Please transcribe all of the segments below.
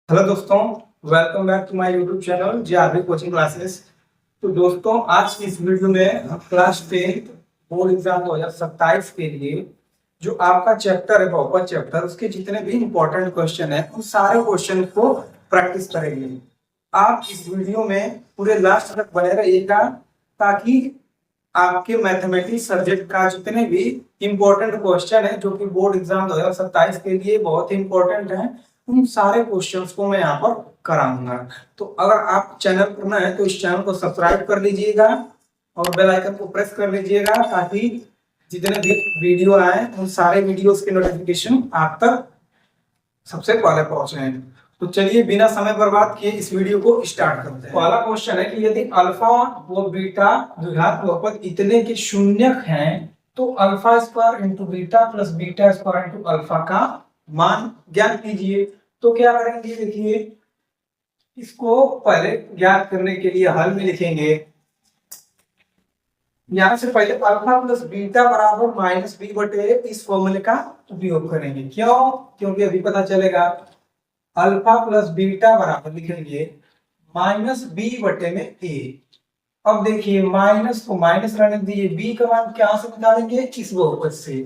Hello दोस्तों, welcome back to my YouTube channel JRB coaching classes. तो दोस्तों, आज की इस वीडियो में हम क्लास 10 बोर्ड एग्जाम 2027 के लिए जो आपका चैप्टर है बहुपद चैप्टर, उसके जितने भी इंपॉर्टेंट क्वेश्चन है उन सारे क्वेश्चन को प्रैक्टिस करेंगे। आप इस वीडियो में पूरे लास्ट तक बने रहिएगा ताकि आपके मैथमेटिक्स सब्जेक्ट का जितने भी इंपॉर्टेंट क्वेश्चन है जो कि बोर्ड एग्जाम 2027 के लिए बहुत ही इंपॉर्टेंट है, उन सारे क्वेश्चंस को मैं यहाँ पर कराऊंगा। तो अगर आप चैनल पर नए हैं तो इस चैनल को सब्सक्राइब कर लीजिएगा और बेल आइकन को प्रेस कर लीजिएगा ताकि जितने भी वीडियो आए उन सारे वीडियोस के नोटिफिकेशन आप तक सबसे पहले पहुंचे। तो चलिए बिना समय बर्बाद किए इस वीडियो को स्टार्ट करते हैं। पहला क्वेश्चन है कि यदि अल्फा व बीटा द्विघात बहुपद इतने के शून्यक हैं तो alpha square into beta plus beta square into alpha का मान ज्ञात कीजिए। तो क्या करेंगे, देखिए इसको पहले ज्ञात करने के लिए हल में लिखेंगे। यहां से पहले अल्फा प्लस बीटा बराबर माइनस बी बटे इस फॉर्मूले का उपयोग करेंगे। क्यों? क्योंकि अभी पता चलेगा अल्फा प्लस बीटा बराबर लिखेंगे माइनस बी बटे में ए। अब देखिए माइनस को माइनस रहने दीजिए, बी का मान क्या से निकालेंगे, इस बहुपद से।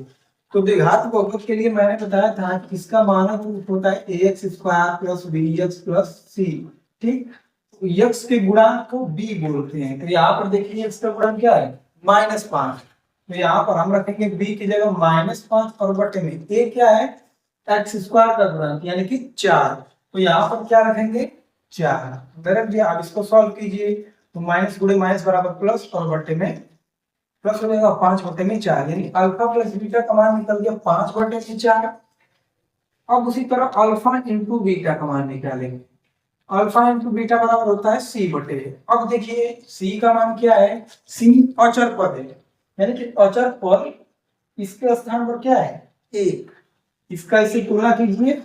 तो द्विघात बहुपद के लिए मैंने बताया था कि इसका मानक रूप होता है x square plus b x plus c. ठीक, तो एक्स के गुणांक को बी बोलते हैं। तो यहाँ पर देखिए एक्स का गुणांक क्या है, -5। तो यहाँ पर हम रखेंगे बी की जगह -5 और बटे में ए क्या है, एक्स स्क्वायर का गुणांक यानी कि 4। तो यहाँ पर क्या रखेंगे, 4 रख दिया। अब इसको सॉल्व कीजिए तो माइनस गुणे माइनस बराबर प्लस और बटे में प्लस हो जाएगा 5 बटे में 4, यानी अल्फा प्लस बीटा का मान निकल गया 5 बटे में 4। अब उसी तरह अल्फा इंटू बीटा का मान निकालेंगे। अल्फा इंटू बीटा बराबर होता है सी बटे। अब देखिए सी का मान क्या है, सी अचर पद है, यानी कि अचर पद इसके स्थान पर क्या है, 1। इसका इसे तुलना कीजिए,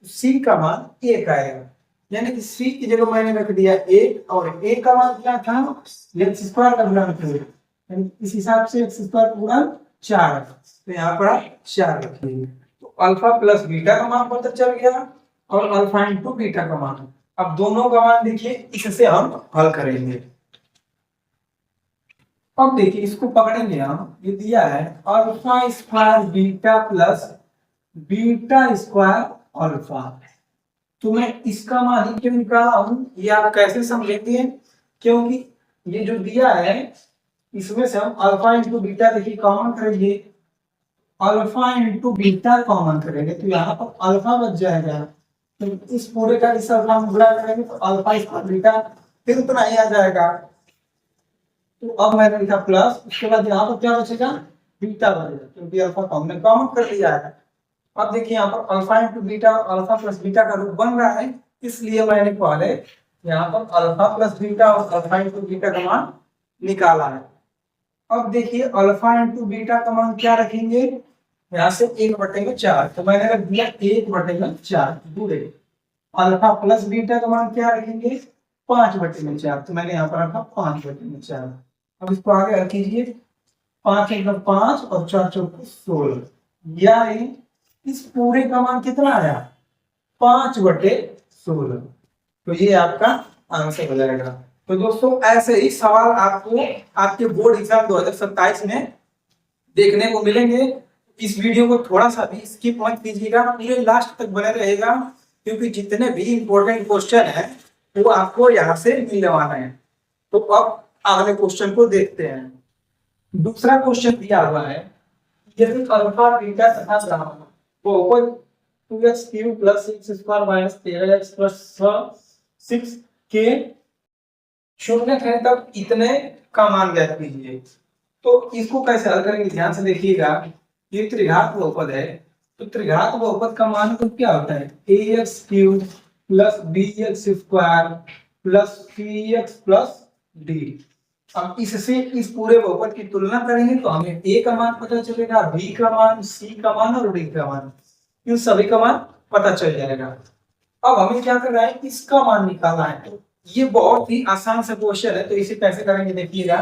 सी का मान 1 आएगा, यानी कि सी की जगह मैंने रख दिया 1 और ए का मान क्या था, एक्स स्क्वायर का गुणांक है, इस हिसाब से एक्स स्क्वायर का गुणांक 4। तो यहाँ पर आप 4 रखिए। तो अल्फा प्लस बीटा का मान पता चल गया और अल्फा इंटू बीटा का मान। अब दोनों का मान देखिए, इससे हम हल करेंगे। अब देखिए इसको पकड़ेंगे हम, ये दिया है alpha square beta plus beta square alpha. तो मैं इसका मान क्यों निकाला हूं, ये आप कैसे समझेंगे, क्योंकि ये जो दिया है इसमें से हम अल्फा इंटू बीटा देखिए कॉमन करेंगे, अल्फा इंटू बीटा कॉमन करेंगे तो यहाँ पर अल्फा बच जाएगा। तो इस पूरे का इस अल्फा में गुणा करेंगे तो अल्फा स्क्वायर बीटा फिर उतना ही आ जाएगा। तो अब मैंने लिखा प्लस, उसके बाद यहाँ पर क्या बचेगा, बीटा बचेगा, क्योंकि अल्फा कॉमन कर दिया है। अब देखिए यहाँ पर अल्फा इंटू बीटा और अल्फा प्लस बीटा का रूप बन रहा है, इसलिए मैंने पहले यहाँ पर अल्फा प्लस बीटा और अल्फा इंटू बीटा का मान निकाला है। अब देखिए अल्फा इंटू बीटा का मान क्या रखेंगे, यहाँ से 1/4, तो मैंने रख दिया 1/4 पूरे। अल्फा प्लस बीटा का मान क्या रखेंगे, 5/4, तो मैंने यहाँ पर रखा 5/4। अब इसको आगे रख कीजिए, 5 × 5 और 4 × 16, यानी इस पूरे का मान कितना आया, 5/16। तो ये आपका आंसर हो जाएगा। तो दोस्तों ऐसे ही सवाल आपको आपके बोर्ड एग्जाम 2027 में देखने को मिलेंगे। इस वीडियो को थोड़ा सा भी स्किप मत कीजिएगा, पूरे लास्ट तक बने रहेगा, क्योंकि जितने भी इंपॉर्टेंट क्वेश्चन है वो आपको यहाँ से मिलने वाले हैं। तो अब अगले क्वेश्चन को देखते हैं। दूसरा क्वेश्चन दिया हुआ है, यदि अल्फा बीटा तथा गामा बहुपद 2x³ + x² - 13x + 6 के शून्य है तब इतने का मान ज्ञात कीजिए। तो इसको कैसे हल करेंगे, ध्यान से देखिएगा। ये त्रिघात बहुपद है, तो त्रिघात बहुपद का मान तो क्या होता है, ax³ + bx² + cx + d। अब इससे इस पूरे बहुपद की तुलना करेंगे तो हमें a का मान पता चलेगा, b का मान, c का मान और d का मान, इन सभी का मान पता चल जाएगा। अब हमें क्या करना है, इसका मान निकालना है। तो ये बहुत ही आसान सा क्वेश्चन है, तो इसे कैसे करेंगे देखिएगा।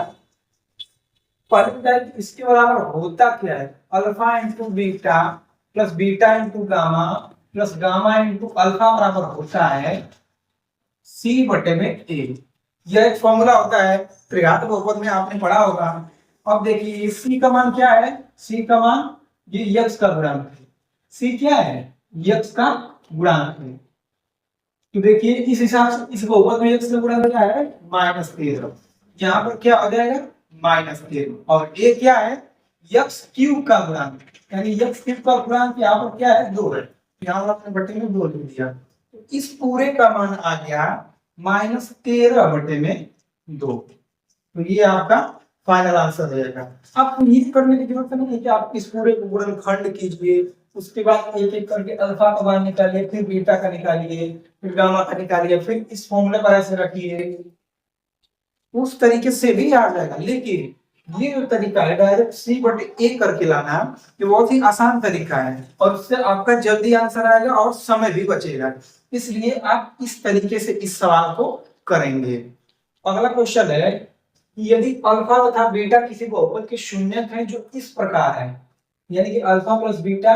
इसके बराबर होता क्या है, alpha into beta plus beta into gamma plus gamma into alpha बराबर होता है सी बटे में ए। यह एक फॉर्मूला होता है, त्रिघात बहुपद में आपने पढ़ा होगा। अब देखिए सी का मान क्या है, सी का मान ये यक्स का गुणांक है। सी क्या है, यक्स का गुणांक है। तो देखिए इस हिसाब से इस बहुपद में यक्स का गुणांक क्या है, -13। यहाँ पर क्या आ जाएगा, -13। और ये क्या है, यक्स क्यूब का गुणांक, यानी यक्स क्यूब का गुणांक यहाँ पर क्या है, 2 है। यहाँ पर आपने बटे में 2 लिख दिया। तो इस पूरे का मान आ गया -13 बटे में 2। तो ये आपका फाइनल आंसर हो जाएगा। आपको ये करने की जरूरत नहीं है कि आप इस पूरे को गुणनखंड कीजिए, उसके बाद एक एक करके अल्फा का मान निकालिए, फिर बीटा का निकालिए, फिर गामा का निकालिए, फिर इस फॉर्मूले पर ऐसे रखिए। उस तरीके से भी आ जाएगा, लेकिन ये जो तरीका है डायरेक्ट सी बटे ए करके लाना, ये बहुत ही आसान तरीका है और उससे आपका जल्दी आंसर आएगा और समय भी बचेगा। इसलिए आप इस तरीके से इस सवाल को करेंगे। अगला क्वेश्चन है, यदि अल्फा तथा बीटा किसी बहुपद के शून्यक हैं जो इस प्रकार है, यानी कि अल्फा प्लस बीटा,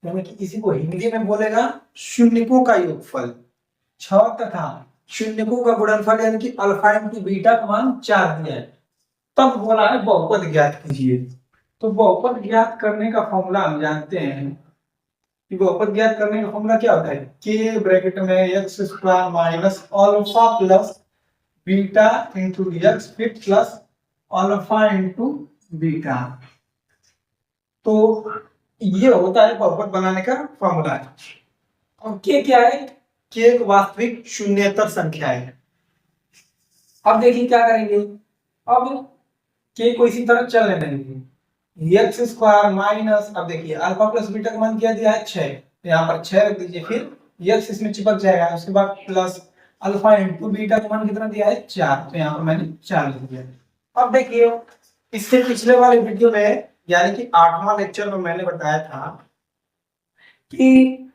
यानी कि इसी को हिंदी में बोलेगा शून्यकों का योगफल 6 तथा शून्यकों का गुणनफल यानी कि अल्फा इंटू बीटा का मान 4 दिया है, तब बोला है बहुपद ज्ञात कीजिए। तो बहुपद ज्ञात करने का फॉर्मूला हम जानते हैं कि बहुपद ज्ञात करने का फॉर्मूला क्या होता है, के ब्रैकेट में x square minus alpha plus beta into x फिर प्लस अल्फा इंटू बीटा। तो ये होता है बहुपद बनाने का फॉर्मूला। और के क्या है, के एक वास्तविक शून्येतर संख्या है। अब देखिए क्या करेंगे, अब के को इसी तरह चलने देंगे, एक्स स्क्वायर माइनस, अब देखिए अल्फा प्लस बीटा का मान क्या दिया है 6, तो यहाँ पर 6 रख दीजिए, फिर एक्स इसमें चिपक जाएगा, उसके बाद प्लस अल्फा इंटू बीटा का मान कितना दिया है 4, तो यहाँ पर मैंने 4 लिख दिया। अब देखिए इससे पिछले वाले वीडियो में यानी कि 8वां लेक्चर में मैंने बताया था कि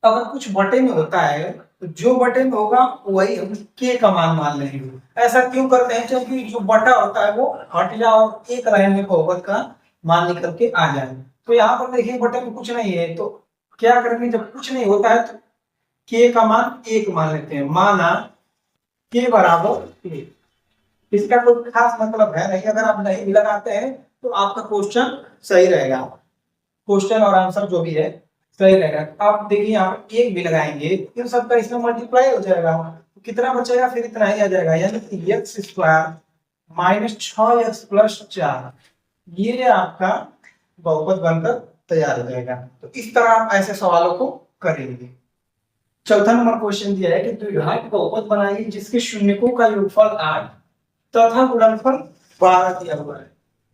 अगर कुछ बटे में होता है तो जो बटे में होगा वही हम के का मान लेंगे। ऐसा क्यों करते हैं, क्योंकि जो बटा होता है वो हट जाए और एक लाइन में बहुपद का मान निकल के आ जाए। तो यहाँ पर देखिए बटे में कुछ नहीं है, तो क्या करेंगे, जब कुछ नहीं होता है तो के का मान 1 मान लेते हैं, माना के बराबर 1। इसका कोई खास मतलब है नहीं, अगर आप नहीं लगाते हैं तो आपका क्वेश्चन सही रहेगा, क्वेश्चन और आंसर जो भी है सही रहेगा। आप देखिए यहाँ पर 1 भी लगाएंगे, इन सबका इसमें मल्टीप्लाई हो जाएगा, तो कितना बचेगा, फिर इतना ही आ जाएगा, यानी कि x square minus 6x plus 4, ये आपका बहुपद बनकर तैयार हो जाएगा। तो इस तरह आप ऐसे सवालों को करेंगे। चौथा नंबर क्वेश्चन दिया है कि द्विघात बहुपद बनाइए जिसके शून्यकों का योगफल 8 तथा गुणनफल 12 दिया हुआ है।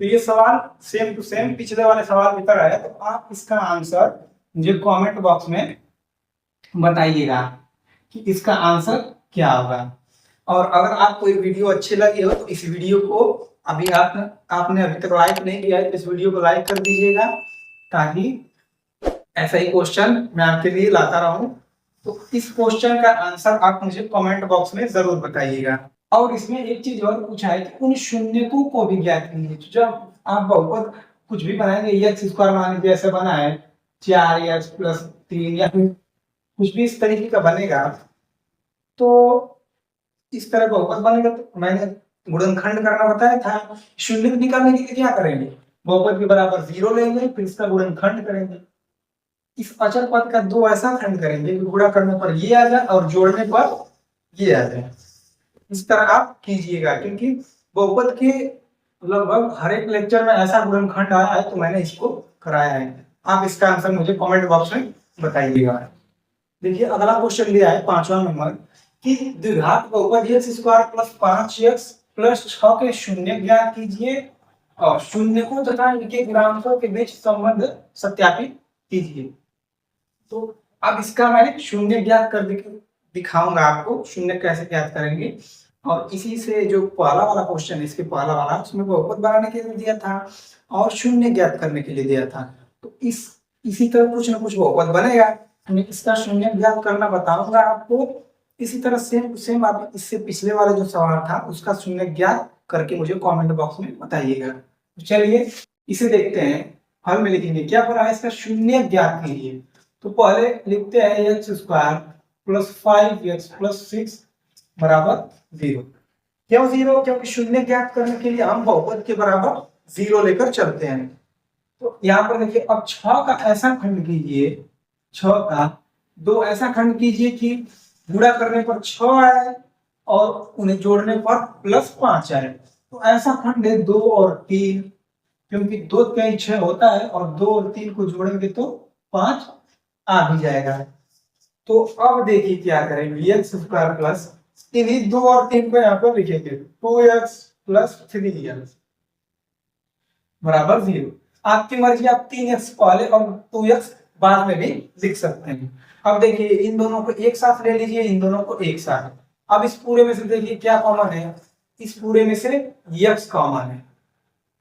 तो ये सवाल सेम टू सेम पिछले वाले सवाल की तरह है, तो आप इसका आंसर मुझे कमेंट बॉक्स में बताइएगा कि इसका आंसर क्या होगा। और अगर आपको ये वीडियो अच्छी लगी हो तो इस वीडियो को आपने अभी तक लाइक नहीं किया है तो इस वीडियो को लाइक कर दीजिएगा, ताकि ऐसा ही क्वेश्चन मैं आपके लिए लाता रहूं। तो इस क्वेश्चन का आंसर आप मुझे कमेंट बॉक्स में जरूर बताइएगा। और इसमें एक चीज और पूछा है कि उन शून्यकों को भी ज्ञात कीजिए। जब आप बहुपद कुछ भी बनाएंगे, एक्स स्क्वायर मान लीजिए ऐसे बना है 4x प्लस 3 या फिर कुछ भी इस तरीके का बनेगा, तो इस तरह बहुपद बनेगा। तो मैंने गुणनखंड करना बताया था, शून्य निकालने के लिए क्या करेंगे, बहुपद के बराबर 0 लेंगे, फिर इसका गुणनखंड करेंगे। इस अचर पद का 2 ऐसा खंड करेंगे कि गुणा करने पर ये आ जाए और जोड़ने पर ये आ जाए। इस तरह आप कीजिएगा, क्योंकि बहुपद के लगभग हर एक लेक्चर में ऐसा गुणनखंड आया है, तो मैंने इसको कराया है। आप इसका आंसर मुझे कमेंट बॉक्स में बताइएगा। देखिए अगला क्वेश्चन दिया है 5वां नंबर कि द्विघात बहुपद x square plus 5x plus 6 के शून्य ज्ञात कीजिए और शून्यकों तथा इनके गुणांकों के बीच संबंध सत्यापित कीजिए। तो अब इसका मैं शून्य ज्ञात कर दिखाऊंगा आपको, शून्य कैसे ज्ञात करेंगे। और इसी से जो पहला वाला क्वेश्चन है, इसके पहला वाला, उसमें बहुपद बनाने के लिए दिया था और शून्य ज्ञात करने के लिए दिया था। तो इसी तरह कुछ ना कुछ बहुपद बनेगा, मैं इसका शून्य ज्ञात करना बताऊंगा आपको। इसी तरह सेम आप इससे पिछले वाला जो सवाल था उसका शून्य ज्ञात करके मुझे कमेंट बॉक्स में बताइएगा। तो चलिए इसे देखते हैं, हल में लिखेंगे क्या बना है, इसका शून्य ज्ञात कीजिए। तो पहले लिखते हैं x square plus 5x plus 6 बराबर 0। क्यों 0? क्योंकि शून्य ज्ञात करने के लिए हम बहुपद के बराबर 0 लेकर चलते हैं। तो यहाँ पर देखिए, अब 6 का ऐसा खंड कीजिए, 6 का 2 ऐसा खंड कीजिए कि गुणा करने पर 6 आए और उन्हें जोड़ने पर प्लस 5 आए। तो ऐसा खंड है 2 और 3, क्योंकि 2 कहीं 6 होता है और 2 और 3 को जोड़ेंगे तो 5 आ भी जाएगा। तो अब देखिए क्या करेंगे, एक्स स्क्वायर प्लस इन्हीं 2 और 3 को यहाँ पर लिखेंगे 2x प्लस 3x बराबर 0। आपकी मर्जी, आप 3x पहले और 2x बाद में भी लिख सकते हैं। अब देखिए, इन दोनों को एक साथ ले लीजिए, इन दोनों को एक साथ। अब इस पूरे में से देखिए क्या कॉमन है, इस पूरे में से x कॉमन है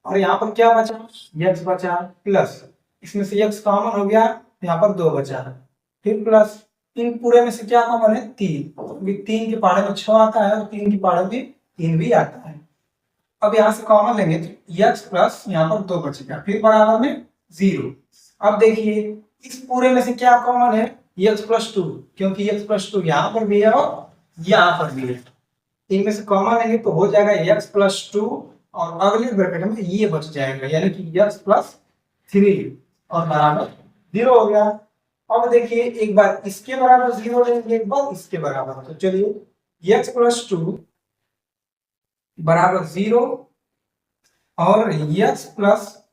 और यहाँ पर क्या बचा, x बचा, प्लस इसमें से x कॉमन हो गया, यहाँ पर 2 बचा, फिर प्लस इन पूरे में से क्या कॉमन है, 3। 3 के पहाड़े में 6 आता है और 3 के पहाड़े में 3 भी आता है। अब यहाँ से कॉमन लेंगे तो x प्लस यहाँ पर 2 बचेगा, फिर बराबर में 0। अब देखिए, इस पूरे में से क्या कॉमन है, x प्लस 2, क्योंकि x प्लस 2 यहाँ पर भी है और यहाँ पर भी है। इनमें से कॉमन लेंगे तो हो जाएगा x प्लस 2 और अगले ब्रैकेट में ये बच जाएगा, यानी कि x प्लस 3 और बराबर 0 हो गया। अब देखिए, एक बार इसके बराबर 0 लेंगे, एक बार इसके बराबर। तो चलिए, x प्लस 2 बराबर 0 और x प्लस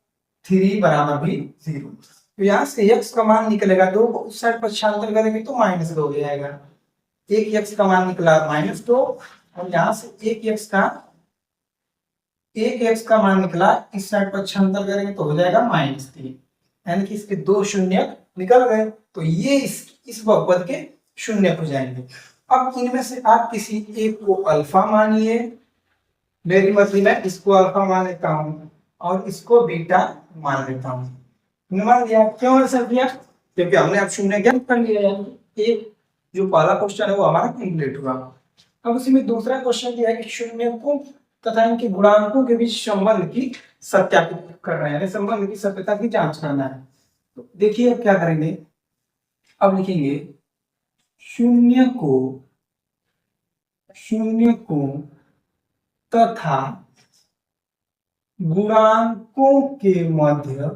3 बराबर भी 0। तो यहाँ से x का मान निकलेगा 2, उस साइड पर छांतर करेंगे तो -2 हो जाएगा। एक x का मान निकला -2 और यहाँ से एक x का मान निकला, इस साइड पर छांतर करेंगे तो हो जाएगा -3, यानी कि इसके 2 शून्य निकल गए। तो ये इस बहुपद के शून्य हो जाएंगे। अब इनमें से आप किसी एक को अल्फा मानिए, मेरी मर्जी में इसको अल्फा मान लेता हूं और इसको बीटा मान लेता हूं। मान लिया, क्यों ऐसा किया, क्योंकि हमने अब शून्य ज्ञात कर लिया, यानी एक जो पहला क्वेश्चन है वो हमारा कंप्लीट हुआ। अब उसी में दूसरा क्वेश्चन दिया है कि शून्यकों तथा इनके गुणांकों के बीच संबंध की सत्यापित करना है, यानी संबंध की सत्यता की जांच करना है। तो देखिए अब क्या करेंगे, अब लिखेंगे शून्य को तथा गुणांकों के मध्य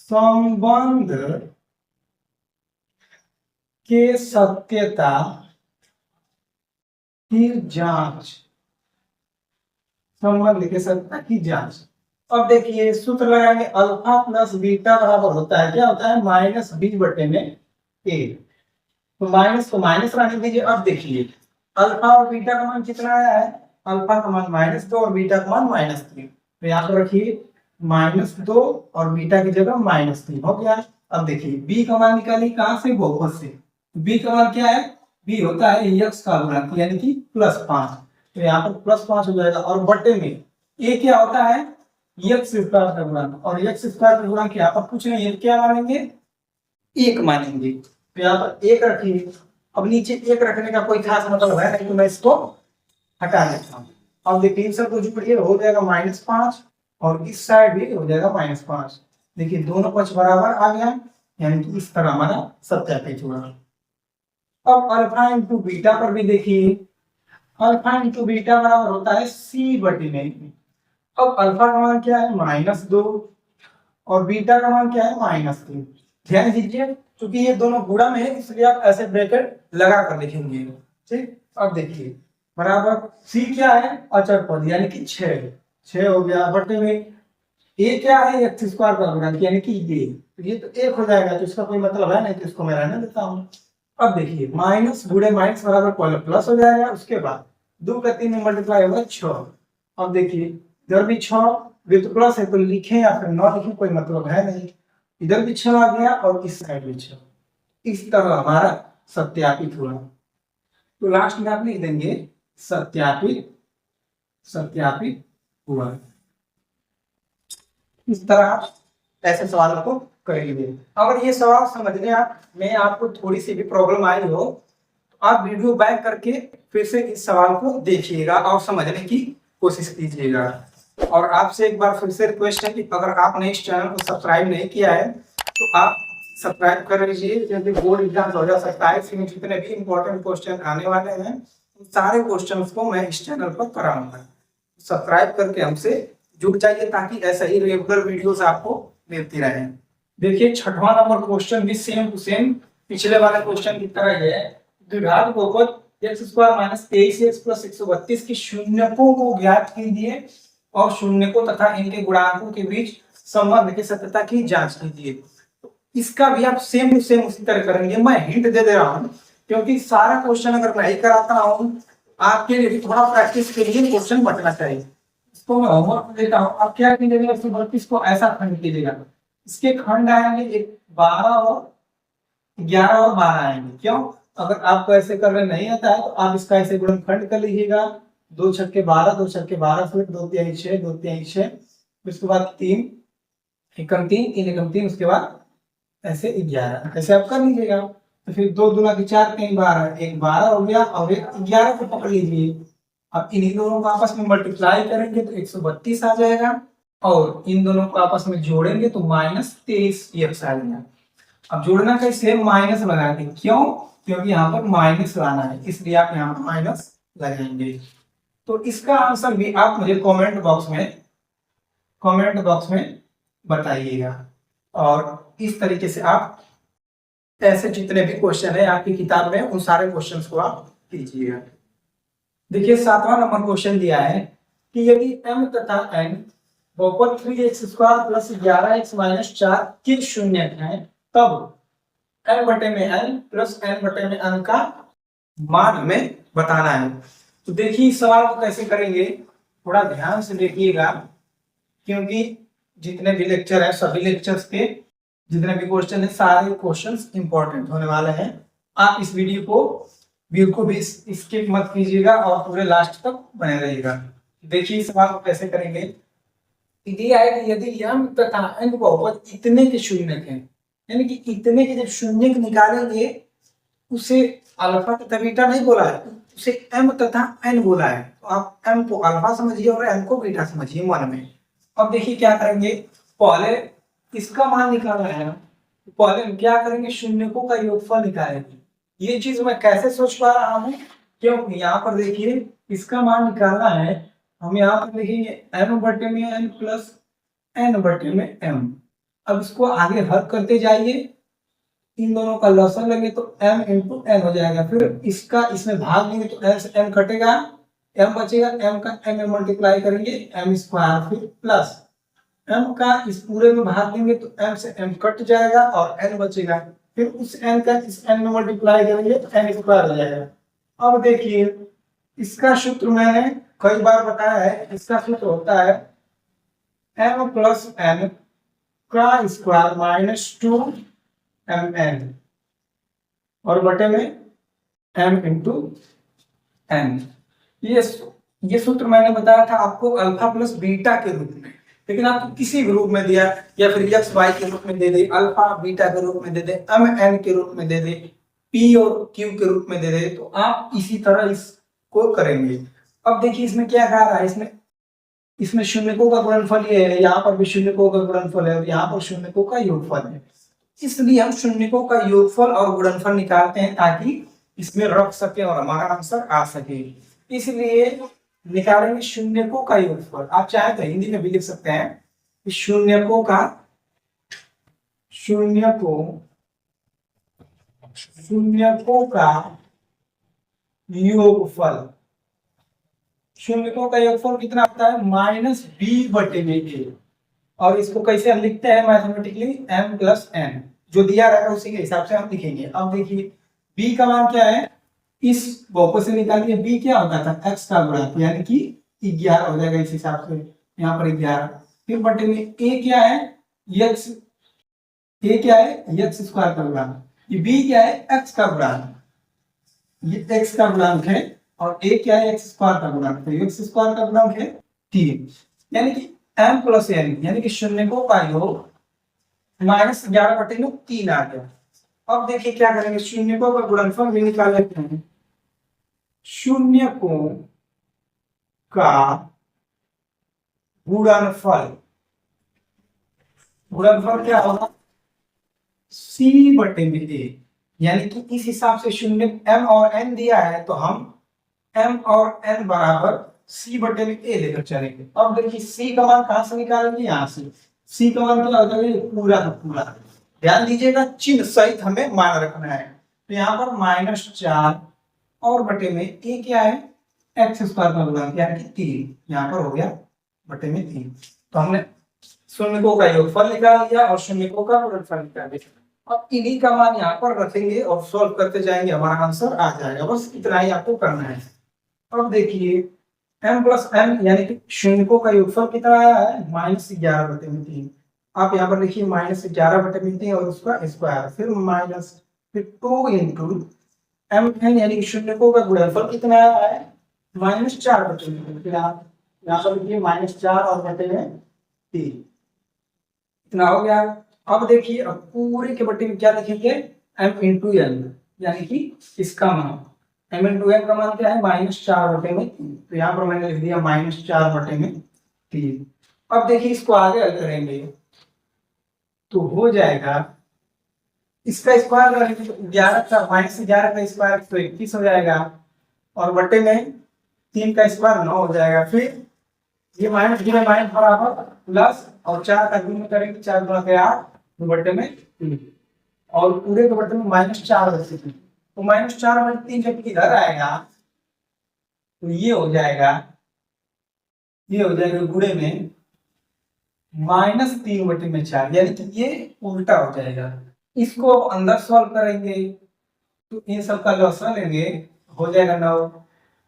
संबंध के सत्यता की जांच, संबंध के सत्यता की जांच। अब देखिए, सूत्र लगाएंगे, अल्फा प्लस बीटा बराबर होता है, क्या होता है, -b बटे में a। तो माइनस को माइनस रहने दीजिए। अब देखिए, अल्फा और बीटा का मान कितना आया है, अल्फा का मान -2 और बीटा का मान -3। तो यहाँ पर रखिए -2 और बीटा की जगह -3 हो गया। अब देखिए, b का मान निकालिए, कहां से, बहुपद से। b का मान क्या है, b होता है x का गुणक, यानी कि +5। तो यहाँ पर +5 हो जाएगा और बटे में a क्या होता है, x स्क्वायर का गुणक, और x स्क्वायर का गुणक यहाँ पर कुछ नहीं है, क्या मानेंगे, 1 मानेंगे। तो यहाँ पर 1 रखिए। अब नीचे 1 रखने का कोई खास मतलब है नहीं, तो मैं इसको हटा देता हूँ। अब देखिए, इन सबको जोड़िए, हो जाएगा -5 और इस साइड भी हो जाएगा -5। देखिए, दोनों पक्ष बराबर आ गया, यानी कि इस तरह हमारा सत्यापित हुआ। अब अल्फा इंटू बीटा पर भी देखिए, अल्फा इंटू बीटा बराबर होता है c बटे में। अब अल्फा का मान क्या है, -2 और बीटा का मान क्या है, -3। ध्यान दीजिए, क्योंकि ये दोनों गुणा में है, इसलिए आप ऐसे ब्रैकेट लगा कर लिखेंगे। ठीक, अब देखिए, बराबर c क्या है, अचर पद, यानी कि 6 हो गया, बटे में a क्या है, x स्क्वायर का गुणक, यानी कि ये तो 1 हो जाएगा, तो इसका कोई मतलब है नहीं, तो इसको मैं रहने देता हूँ। अब देखिए, माइनस गुणे माइनस बराबर पहले प्लस हो जाएगा, उसके बाद 2 का 3 में मल्टीप्लाई होगा 6। अब देखिए, इधर भी 6, ये तो प्लस है तो लिखें या फिर ना लिखें कोई मतलब है नहीं, इधर भी 6 आ गया और इस साइड भी 6। इस तरह हमारा सत्यापित हुआ। तो लास्ट में आप लिख देंगे सत्यापित हुआ। इस तरह ऐसे सवालों को करेंगे। अगर ये सवाल समझने में आपको थोड़ी सी भी प्रॉब्लम आई हो तो आप वीडियो बैक करके फिर से इस सवाल को देखिएगा और समझने की कोशिश कीजिएगा। और आपसे एक बार फिर से रिक्वेस्ट है कि अगर आपने इस चैनल को सब्सक्राइब नहीं किया है तो आप सब्सक्राइब कर लीजिए, क्योंकि बोर्ड एग्जाम 2027 में जितने भी इम्पोर्टेंट क्वेश्चन आने वाले हैं उन सारे क्वेश्चंस को मैं इस चैनल पर कराऊंगा। सब्सक्राइब करके हमसे जुड़ जाइए ताकि ऐसा ही रेगुलर वीडियोस आपको मिलती रहे। देखिए छठवां नंबर क्वेश्चन भी सेम टू सेम पिछले वाले क्वेश्चन की तरह ही है। द्विघात बहुपद x square minus 23x plus 132 की शून्यकों को ज्ञात कीजिए और शून्यकों तथा इनके गुणांकों के बीच संबंध की सत्यता की जांच कीजिए। तो इसका भी आप सेम टू सेम उसी तरह करेंगे। मैं हिंट दे दे रहा हूं क्योंकि सारा क्वेश्चन अगर मैं ही कराता हूं आपके लिए भी थोड़ा प्रैक्टिस के लिए क्वेश्चन बचना चाहिए। इसको मैं होमवर्क देता हूं। आप क्या कीजिएगा, 132 को ऐसा खंड कीजिएगा, इसके खंड आएंगे एक 12 और 11 और 12 आएंगे। क्यों? अगर आपको ऐसे करने नहीं आता है तो आप इसका ऐसे गुणनखंड कर लीजिएगा। 2 छक्के 12, 2 छक्के 12, फिर 2 तिहाई 6, 2 तिहाई 6, उसके बाद 3 एकम 3, 3 एकम 3, उसके बाद ऐसे 11। ऐसे आप कर लीजिएगा। तो फिर 2 दूना की 4, 3 12, एक 12 हो गया और एक 11 को पकड़ लीजिए। अब इन्हीं दोनों को आपस में मल्टीप्लाई करेंगे तो 132 आ जाएगा और इन दोनों को आपस में जोड़ेंगे तो -23 x आ जाएगा। अब जोड़ना कैसे? माइनस लगाएंगे। क्यों? क्योंकि यहाँ पर माइनस लाना है, इसलिए आप यहाँ पर माइनस लगाएंगे। तो इसका आंसर भी आप मुझे कमेंट बॉक्स में बताइएगा। और इस तरीके से आप ऐसे जितने भी क्वेश्चन है आपकी किताब में उन सारे क्वेश्चंस को आप कीजिएगा। देखिए 7वां नंबर क्वेश्चन दिया है कि यदि m तथा n बहुपद 3x square plus 11x minus 4 के शून्यक हैं तब n बटे में n प्लस n बटे में n का मान हमें बताना है। तो देखिए इस सवाल को कैसे करेंगे थोड़ा ध्यान से देखिएगा, क्योंकि जितने भी लेक्चर है सभी लेक्चर्स के जितने भी क्वेश्चन है सारे क्वेश्चंस इंपॉर्टेंट होने वाले हैं। आप इस वीडियो को भी स्किप मत कीजिएगा और पूरे लास्ट तक बने रहिएगा। देखिए इस सवाल को कैसे करेंगे। दिया है कि यदि m तथा n बहुपद इतने के शून्यक हैं, यानी कि इतने के जब शून्यक निकालेंगे उसे अल्फा तथा बीटा नहीं बोला है, उसे m तथा n बोला है। तो आप m को अल्फा समझिए और n को बीटा समझिए मन में। अब देखिए क्या करेंगे, पहले इसका मान निकालना है ना, पहले हम क्या करेंगे, शून्यकों का योगफल निकालेंगे। ये चीज मैं कैसे सोच पा रहा हूँ, क्योंकि यहाँ पर देखिए इसका मान निकालना है, हम यहाँ पर लिखेंगे m बटे में n प्लस n बटे में m। अब इसको आगे हल करते जाइए, इन दोनों का लसन लेंगे तो m इंटू n हो जाएगा। फिर इसका इसमें भाग लेंगे तो n से n कटेगा, m बचेगा, m का m में मल्टीप्लाई करेंगे m स्क्वायर, फिर प्लस m का इस पूरे में भाग देंगे तो m से m कट जाएगा और n बचेगा। फिर उस n का इस n में मल्टीप्लाई करेंगे तो n स्क्वायर हो जाएगा। अब देखिए इसका सूत्र मैंने कई बार बताया है, इसका सूत्र होता है m प्लस n का स्क्वायर माइनस 2mn और बटे में m इंटू n। ये सूत्र मैंने बताया था आपको अल्फा प्लस बीटा के रूप में, लेकिन आपको किसी भी रूप में दिया या फिर एक्स वाई के रूप में दे दे, अल्फा बीटा के रूप में दे दे, एम एन के रूप में दे दे, पी और क्यू के रूप में दे दे, तो आप इसी तरह इसको करेंगे। अब देखिए इसमें क्या कहा रहा है, इसमें शून्यकों का गुणनफल ये है, यहाँ पर भी शून्यकों का गुणनफल है और यहाँ पर शून्यकों का योगफल है। इसलिए हम शून्यकों का योगफल और गुणनफल निकालते हैं ताकि इसमें रख सके और हमारा आंसर आ सके। इसलिए निकालेंगे शून्यकों का योगफल। आप चाहे तो हिंदी में भी लिख सकते हैं शून्यकों का योगफल। शून्यकों का योगफल कितना होता है, -b बटे में a। और इसको कैसे हम लिखते हैं मैथमेटिकली, m प्लस n, जो दिया रहेगा उसी के हिसाब से हम लिखेंगे। अब देखिए b का मान क्या है, इस बहुपद से निकालिए b क्या होता था, x का गुणा, यानी कि 11 हो जाएगा इस हिसाब से, यहाँ पर 11। फिर बटे में a क्या है, x स्क्वायर का गुणा, ये b क्या है, x का गुणा, ये x का गुणांक है और a क्या है, x स्क्वायर का गुणा, तो x स्क्वायर का गुणांक है 3, यानी कि m प्लस n, यानी कि शून्यकों का योग -11 बटे में 3 आ गया। अब देखिए क्या करेंगे, शून्यकों का गुणनफल भी निकाल लेते हैं। शून्यकों का गुणनफल, गुणनफल क्या होगा, c बटे में a, यानी कि इस हिसाब से शून्य m और n दिया है तो हम m और n बराबर c बटे में a लेकर चलेंगे। अब देखिए c का मान कहां से निकालेंगे, यहां से। c का मान क्या होता है, पूरा का पूरा। ध्यान दीजिएगा चिन्ह सहित हमें मान रखना है। तो यहाँ पर -4 और बटे में a क्या है, x स्क्वायर का गुणन यानी कि 3, यहाँ पर हो गया बटे में 3। तो हमने शून्यकों का योगफल निकाल लिया और शून्यकों का गुणनफल निकाल लिया। अब इन्हीं का मान यहाँ पर रखेंगे और सॉल्व करते जाएंगे, हमारा आंसर आ जाएगा। बस इतना ही आपको करना है। अब देखिए m प्लस n यानी कि शून्यकों का योगफल कितना आया है, -11 बटे में 3। आप यहाँ पर लिखिए -11 बटे में 3 और उसका स्क्वायर, फिर 2 इंटू mn यानी कि शून्यकों का गुणनफल कितना आया है, -4 बटे में 3। फिर आप यहाँ पर लिखिए -4 और बटे में 3, इतना हो गया। अब देखिए अब पूरे के बटे में क्या लिखेंगे, m इंटू n, यानी कि इसका मान m इंटू n का मान क्या है, -4 बटे में 3। तो यहाँ पर मैंने लिख दिया -4 बटे में 3। अब देखिए इसको आगे हल करेंगे तो हो जाएगा, इसका स्क्वायर करेंगे तो 11 का -11 का स्क्वायर तो 21 हो जाएगा और बटे में 3 का स्क्वायर 9 हो जाएगा। फिर ये माइनस माइनस बराबर प्लस और 4 का गुण करेंगे, 4 गुणा के 8 बटे में 3 और पूरे के बटे में -4 बचे। तो -4 में 3 जब इधर आएगा तो ये हो जाएगा गुणे में -3 बटे में 4, यानी कि ये उल्टा हो जाएगा। इसको अंदर सॉल्व करेंगे तो इन सब का लॉसा लेंगे, हो जाएगा 9।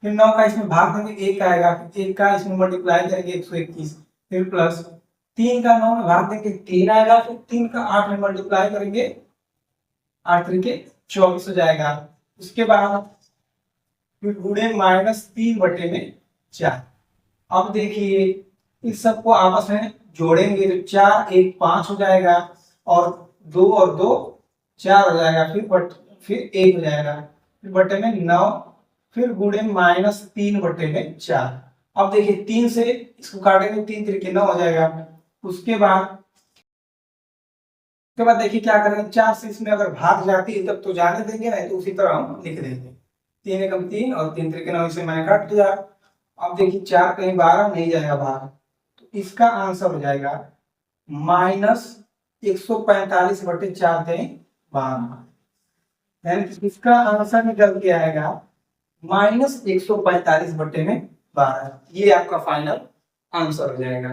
फिर 9 का इसमें भाग देंगे, 1 आएगा, फिर 1 का इसमें मल्टीप्लाई करेंगे 121, फिर प्लस 3 का 9 में भाग देंगे 3 आएगा, फिर 3 का 8 में मल्टीप्लाई करेंगे 8 तरीके 24 हो जाएगा। उसके बाद फिर गुणे -3 बटे में 4। अब देखिए इस सबको आपस में जोड़ेंगे तो 4 1 5 हो जाएगा और 2 और 2 4 हो जाएगा, फिर 1 हो जाएगा, फिर बटे में 9, फिर गुणे -3 बटे में 4। अब देखिए 3 से इसको काटेंगे, 3 तरीके 9 हो जाएगा। उसके बाद देखिए क्या करेंगे, 4 से इसमें अगर भाग जाती है तब तो जाने देंगे, नहीं तो उसी तरह हम लिख देंगे। 3 एकम 3 और 3 तरीके 9, इसे मैंने काट दिया। अब देखिए 4 कहीं 12 नहीं जाएगा भाग, तो इसका आंसर हो जाएगा -145 बटे 4 दें 12, यानी कि इसका आंसर निकल के आएगा -145 बटे में 12। ये आपका फाइनल आंसर हो जाएगा।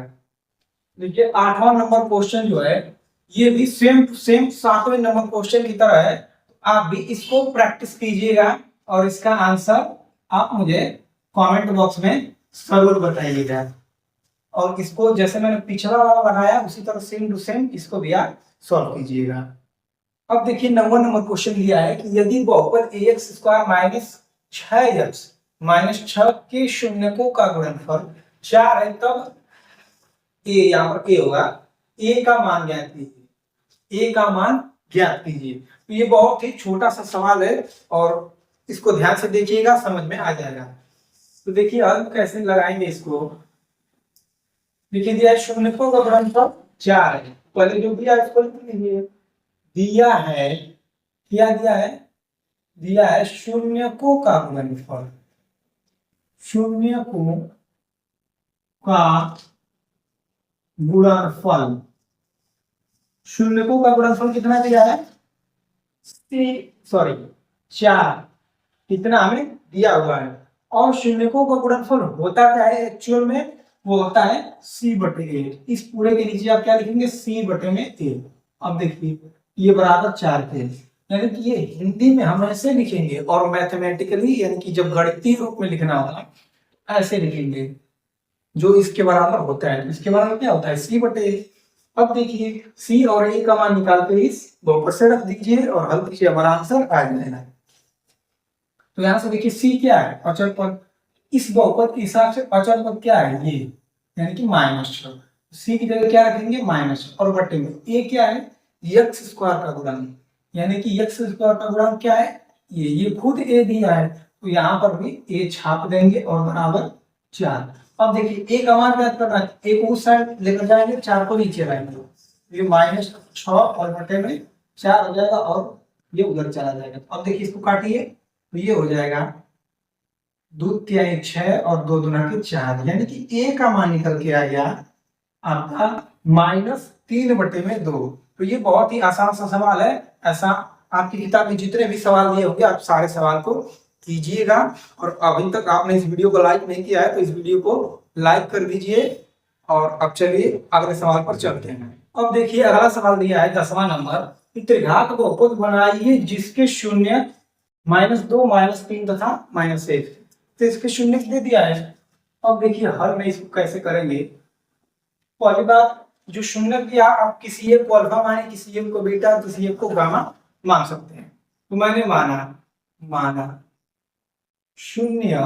देखिए 8वां नंबर क्वेश्चन जो है ये भी सेम 7वें नंबर क्वेश्चन की तरह है। आप भी इसको प्रैक्टिस कीजिएगा और इसका आंसर आप मुझे कमेंट बॉक्स में जरूर बताइएगा। और इसको जैसे मैंने पिछला वाला बनाया उसी तरह सेम टू सेम इसको भी आप सॉल्व कीजिएगा। अब देखिए 9वां नंबर क्वेश्चन लिया है कि यदि बहुपद ax स्क्वायर -6x के शून्यकों का गुणनफल 4 है तब a, यहाँ पर a होगा, a का मान ज्ञात कीजिए, a का मान ज्ञात कीजिए। तो ये बहुत ही छोटा सा सवाल है और इसको ध्यान से देखिएगा, समझ में आ जाएगा। तो देखिए हल कैसे लगाएंगे इसको। देखिए दिया है शून्यकों का गुणनफल 4 है, पहले जो दिया इसको लिख लीजिए। दिया है क्या दिया है शून्यकों का गुणनफल, शून्यकों का गुणनफल, शून्यकों का गुणनफल कितना दिया है, 4 कितना हमें दिया हुआ है। और शून्यकों का गुणनफल होता क्या है एक्चुअल में, वो होता है c बटे 8। इस पूरे के नीचे आप क्या लिखेंगे, c बटे में 8। अब देखिए ये बराबर 4 थे, यानी कि ये हिंदी में हम ऐसे लिखेंगे और मैथमेटिकली यानी कि जब गणितीय रूप में लिखना होगा ऐसे लिखेंगे जो इसके बराबर होता है। इसके बराबर क्या होता है, c बटे 8। अब देखिए c और a का मान निकाल के इस बहुपद से रख दीजिए और हल कीजिए, हमारा आंसर आ जाएगा। तो यहां से देखिए c क्या है, अचल पद। इस बहुपद के हिसाब से अचल पद क्या है, ये यानी कि -6। c की जगह क्या रखेंगे, माइनस, और बटे में a क्या है, x स्क्वायर का गुणन, यानी कि x स्क्वायर का गुणन क्या है, ये खुद a दिया है तो यहाँ पर भी a छाप देंगे और बराबर 4। अब देखिए ए का मान ज्ञात करना है, ए को उस साइड लेकर जाएंगे, 4 को नीचे लाएंगे, ये -6 और बटे में 4 हो जाएगा और ये उधर चला जाएगा। तो अब देखिए इसको काटिए तो ये हो जाएगा 2 तिहाई 6 और 2 दूना के 4, यानी कि ए का मान निकल के आ गया आपका -3/2। तो ये बहुत ही आसान सा सवाल है। ऐसा आपकी किताब में जितने भी सवाल दिए होंगे आप सारे सवाल को कीजिएगा। और अभी तक आपने इस वीडियो को लाइक नहीं किया है तो इस वीडियो को लाइक कर दीजिए। और अब चलिए अगले सवाल पर चलते हैं। अब देखिए अगला सवाल दिया है 10वां नंबर, त्रिघात बहुपद बनाइए जिसके शून्य -2 -3 तथा -1। तो इसके शून्य दे दिया है। अब देखिए हल में इसको कैसे करेंगे। पहली बात, जो शून्य दिया आप किसी एक को अल्फा माने, किसी एक को बीटा, किसी एक को गामा मान सकते हैं। तो मैंने माना शून्य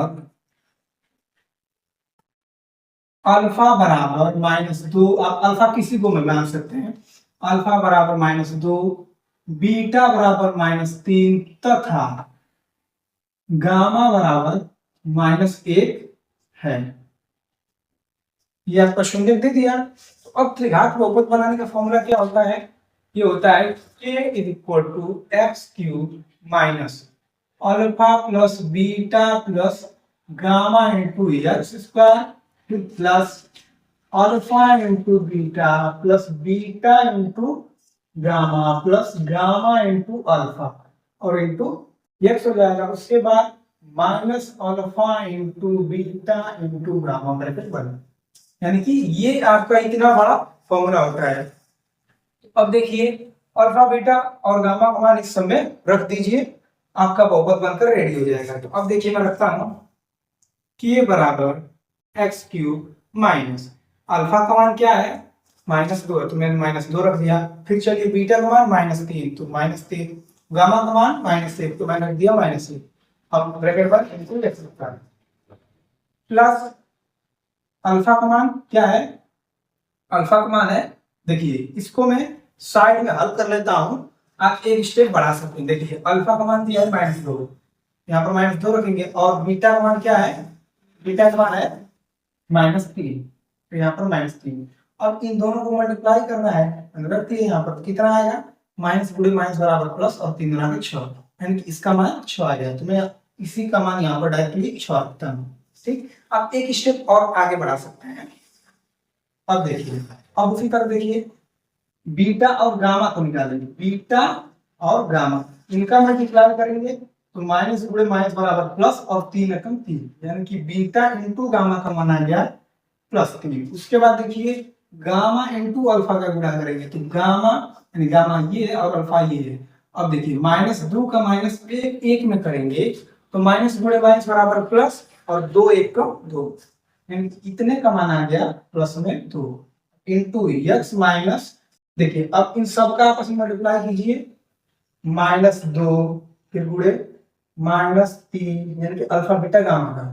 अल्फा बराबर -2, आप अल्फा किसी को मान सकते हैं, अल्फा बराबर -2, बीटा बराबर -3 तथा गामा बराबर -1 है। ये आपका शून्य दे दिया। तो अब त्रिघात बहुपद बनाने का फॉर्मूला क्या होता है, ये होता है k = x³ minus alpha plus beta plus gamma into x² plus alpha into beta plus beta into gamma plus gamma into alpha और इंटू x हो जाएगा। उसके बाद minus alpha into beta into gamma bracket बना, यानी कि ये आपका इतना बड़ा फॉर्मूला होता है। अब देखिए अल्फा बीटा और गामा का मान इस समय रख दीजिए, आपका बहुपद बनकर रेडी हो जाएगा। तो अब देखिए मैं रखता हूं k बराबर x³ माइनस अल्फा का मान क्या है -2 है तो मैंने -2 रख दिया। फिर चलिए बीटा का मान -3 तो -3, गामा का मान -1 तो मैंने रख दिया -1। अब ब्रैकेट पर इनको लिख सकता है प्लस अल्फा का मान क्या है, अल्फा का मान है, देखिए इसको मैं साइड में हल कर लेता हूं, आप एक स्टेप बढ़ा सकते हैं। देखिए अल्फा का मान दिया है -2, यहाँ पर -2 रखेंगे और बीटा का मान क्या है, बीटा का मान है -3 तो यहाँ पर -3। अब इन दोनों को मल्टीप्लाई करना है, रख दिए यहाँ पर, तो कितना आएगा माइनस गुणे माइनस बराबर प्लस और 3 गुना 6, यानी कि इसका मान 6 आ गया। तो मैं इसी का मान यहाँ पर डायरेक्टली 6 रखता हूँ। ठीक, आप एक स्टेप और आगे बढ़ा सकते हैं। अब देखिए, अब उसी तरह देखिए बीटा और गामा को निकालेंगे, बीटा और गामा इनका मल्टीप्लाई करेंगे तो माइनस गुणे माइनस बराबर प्लस और 3 एकम 3, यानी कि बीटा इंटू गामा का मान आ गया +3। उसके बाद देखिए गामा इंटू अल्फा का गुणा करेंगे तो गामा यानी गामा ये है और अल्फा ये है। अब देखिए -2 का -1 में करेंगे तो माइनस गुणे माइनस बराबर प्लस और 2 1 का 2, यानी इतने का मान आ गया +2 इंटू x माइनस, देखिए अब इन सब का आपस में मल्टीप्लाई कीजिए -2 फिर गुणे -3 यानी कि अल्फा बीटा गामा का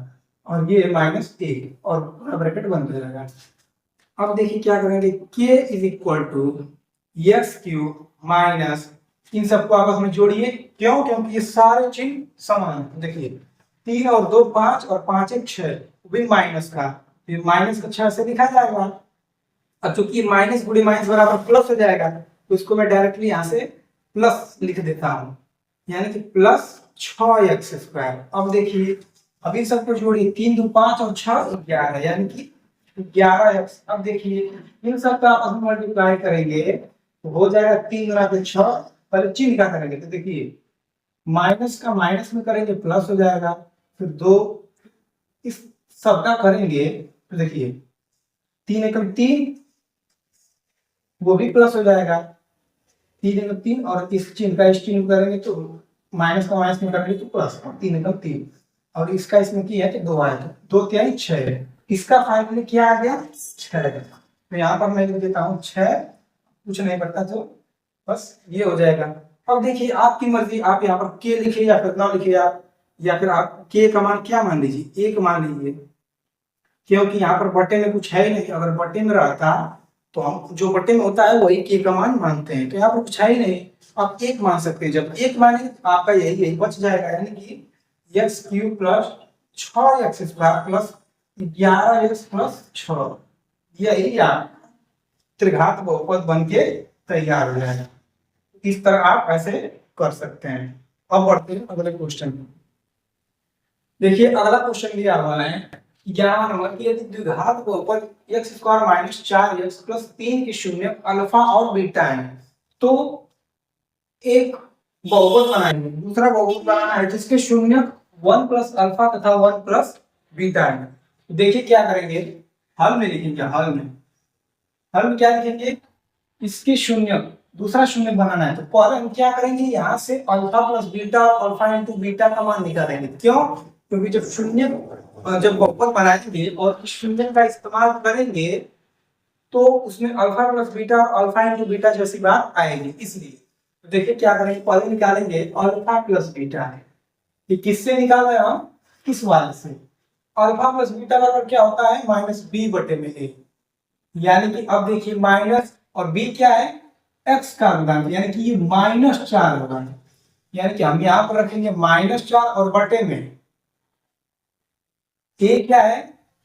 और ये -1 और पूरा ब्रैकेट बंद हो जाएगा। अब देखिए क्या करेंगे, k = x³ माइनस इन सबको आपस में जोड़िए, क्यों, क्योंकि ये सारे चिन्ह समान है। देखिए 3 और 2 5 और 5 1 6 भी माइनस का, फिर माइनस का 6 से लिखा जाएगा। अब चूंकि माइनस गुणे माइनस बराबर प्लस हो जाएगा तो इसको मैं डायरेक्टली यहाँ से प्लस लिख देता हूँ, यानी कि +6x²। अब देखिए अभी सबको जोड़िए, 3 2 5 और 6 11, यानी कि 11x। अब देखिए इन सब का आप मल्टीप्लाई करेंगे तो हो जाएगा 3 गुना 6, पहले चिन्ह का करेंगे तो देखिए माइनस का माइनस में करेंगे प्लस हो जाएगा, फिर 2 इस सब का करेंगे तो देखिए 3 एकम 3 वो भी प्लस हो जाएगा, 3 एकम 3 और इस चिन्ह का इस चिन्ह करेंगे तो माइनस का माइनस में करेंगे तो प्लस और 3 एकम 3 और इसका इसमें किया है तो 2 आया, तो 2 3 6, इसका फाइनली क्या आ गया 6। तो यहाँ पर मैं लिख देता हूँ 6, कुछ नहीं पड़ता तो बस ये हो जाएगा। अब देखिए आपकी मर्जी, आप यहाँ पर k लिखिए या फिर ना लिखिए आप, या फिर आप k का मान क्या मान लीजिए 1 मान लीजिए, क्योंकि यहाँ पर बटे में कुछ है ही नहीं। अगर बटे में रहता तो हम जो बटे में होता है वही k का मान मानते हैं, तो यहाँ पर कुछ है ही नहीं, आप 1 मान सकते हैं। जब 1 मानेंगे तो आपका यही बच जाएगा, यानी कि x³ + 6x² + 11x+6, यही आप त्रिघात बहुपद बन के तैयार हो जाएगा। इस तरह आप ऐसे कर सकते हैं। अब बढ़ते हैं अगले क्वेश्चन में। देखिए अगला क्वेश्चन दिया हुआ है 11वां नंबर की, यदि द्विघात बहुपद x² - 4x + 3 के शून्य अल्फा और बीटा है तो एक बहुपद बनाएंगे, दूसरा बहुपद बनाना है जिसके शून्य 1 + अल्फा तथा 1 + बीटा है। तो देखिए क्या करेंगे, हल में लिखेंगे, हल में क्या लिखेंगे, इसके शून्य, दूसरा शून्य बनाना है तो पहले हम क्या करेंगे, यहाँ से अल्फा प्लस बीटा और अल्फा इंटू बीटा का मान निकालेंगे। क्यों? क्योंकि जब बहुपद बनाएंगे और शून्य का इस्तेमाल करेंगे तो उसमें अल्फा प्लस बीटा और अल्फा इंटू बीटा जैसी बात आएगी। इसलिए तो देखिए क्या करेंगे, पहले निकालेंगे अल्फा प्लस बीटा है, ये किससे निकाल रहे हैं हम, किस वाले से, अल्फा प्लस बीटा बराबर क्या होता है -b/a, यानी कि अब देखिए माइनस और b क्या है, x का गुणांक, यानी कि ये -4 होगा, यानी कि हम यहाँ पर रखेंगे -4 और बटे में a क्या है,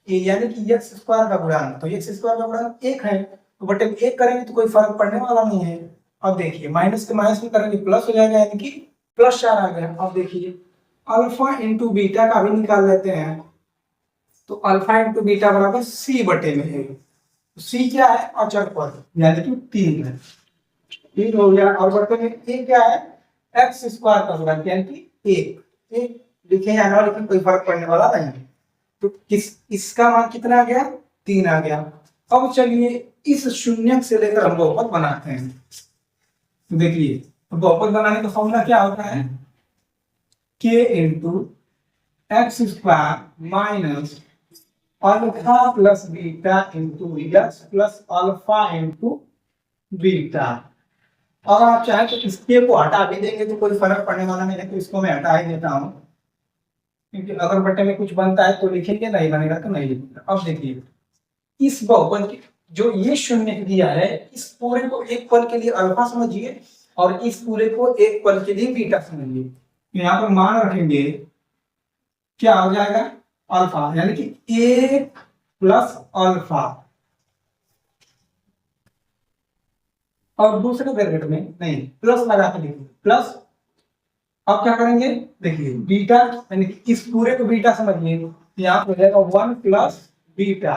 a यानी कि x² का गुणांक, तो x² का गुणांक 1 है तो बटे में 1 करेंगे तो कोई फर्क पड़ने वाला नहीं है। अब देखिए माइनस के माइनस में करेंगे प्लस हो जाएगा, यानी कि +4 आ गया। अब देखिए अल्फा इंटू बीटा का भी निकाल लेते हैं, तो अल्फा इंटू बीटा बराबर c/में है, c क्या है, अचर पद, यानी कि 3 है, 3 हो गया। और बटे में a क्या है, x² का गुणांक, यानी कि 1 लिखे या ना लिखे कोई फर्क पड़ने वाला नहीं है। तो इसका मान कितना आ गया, 3 आ गया। अब चलिए इस शून्य से लेकर हम बहुपद बनाते हैं। देखिए बहुपद बनाने का फॉर्मूला क्या होता है, k × x² - alpha plus beta into x plus alpha into beta. अगर आप चाहें तो इसके को हटा भी देंगे तो कोई फर्क पड़ने वाला नहीं है, तो इसको मैं हटा ही देता हूं, क्योंकि अगर बटे में कुछ बनता है तो लिखेंगे, नहीं बनेगा तो नहीं लिखेंगे। अब देखिए इस बहुपद की जो ये शून्य दिया है, इस पूरे को एक पल के लिए अल्फा समझिए और इस पूरे को एक पल के लिए बीटा समझिए। तो यहाँ पर मान रखेंगे, क्या हो जाएगा, अल्फा, यानी कि 1 + अल्फा, और दूसरे ब्रैकेट में नहीं प्लस लगा के लिखेंगे, प्लस। अब क्या करेंगे, देखिए बीटा, यानी कि इस पूरे को बीटा समझिए, यहाँ हो जाएगा 1 + बीटा।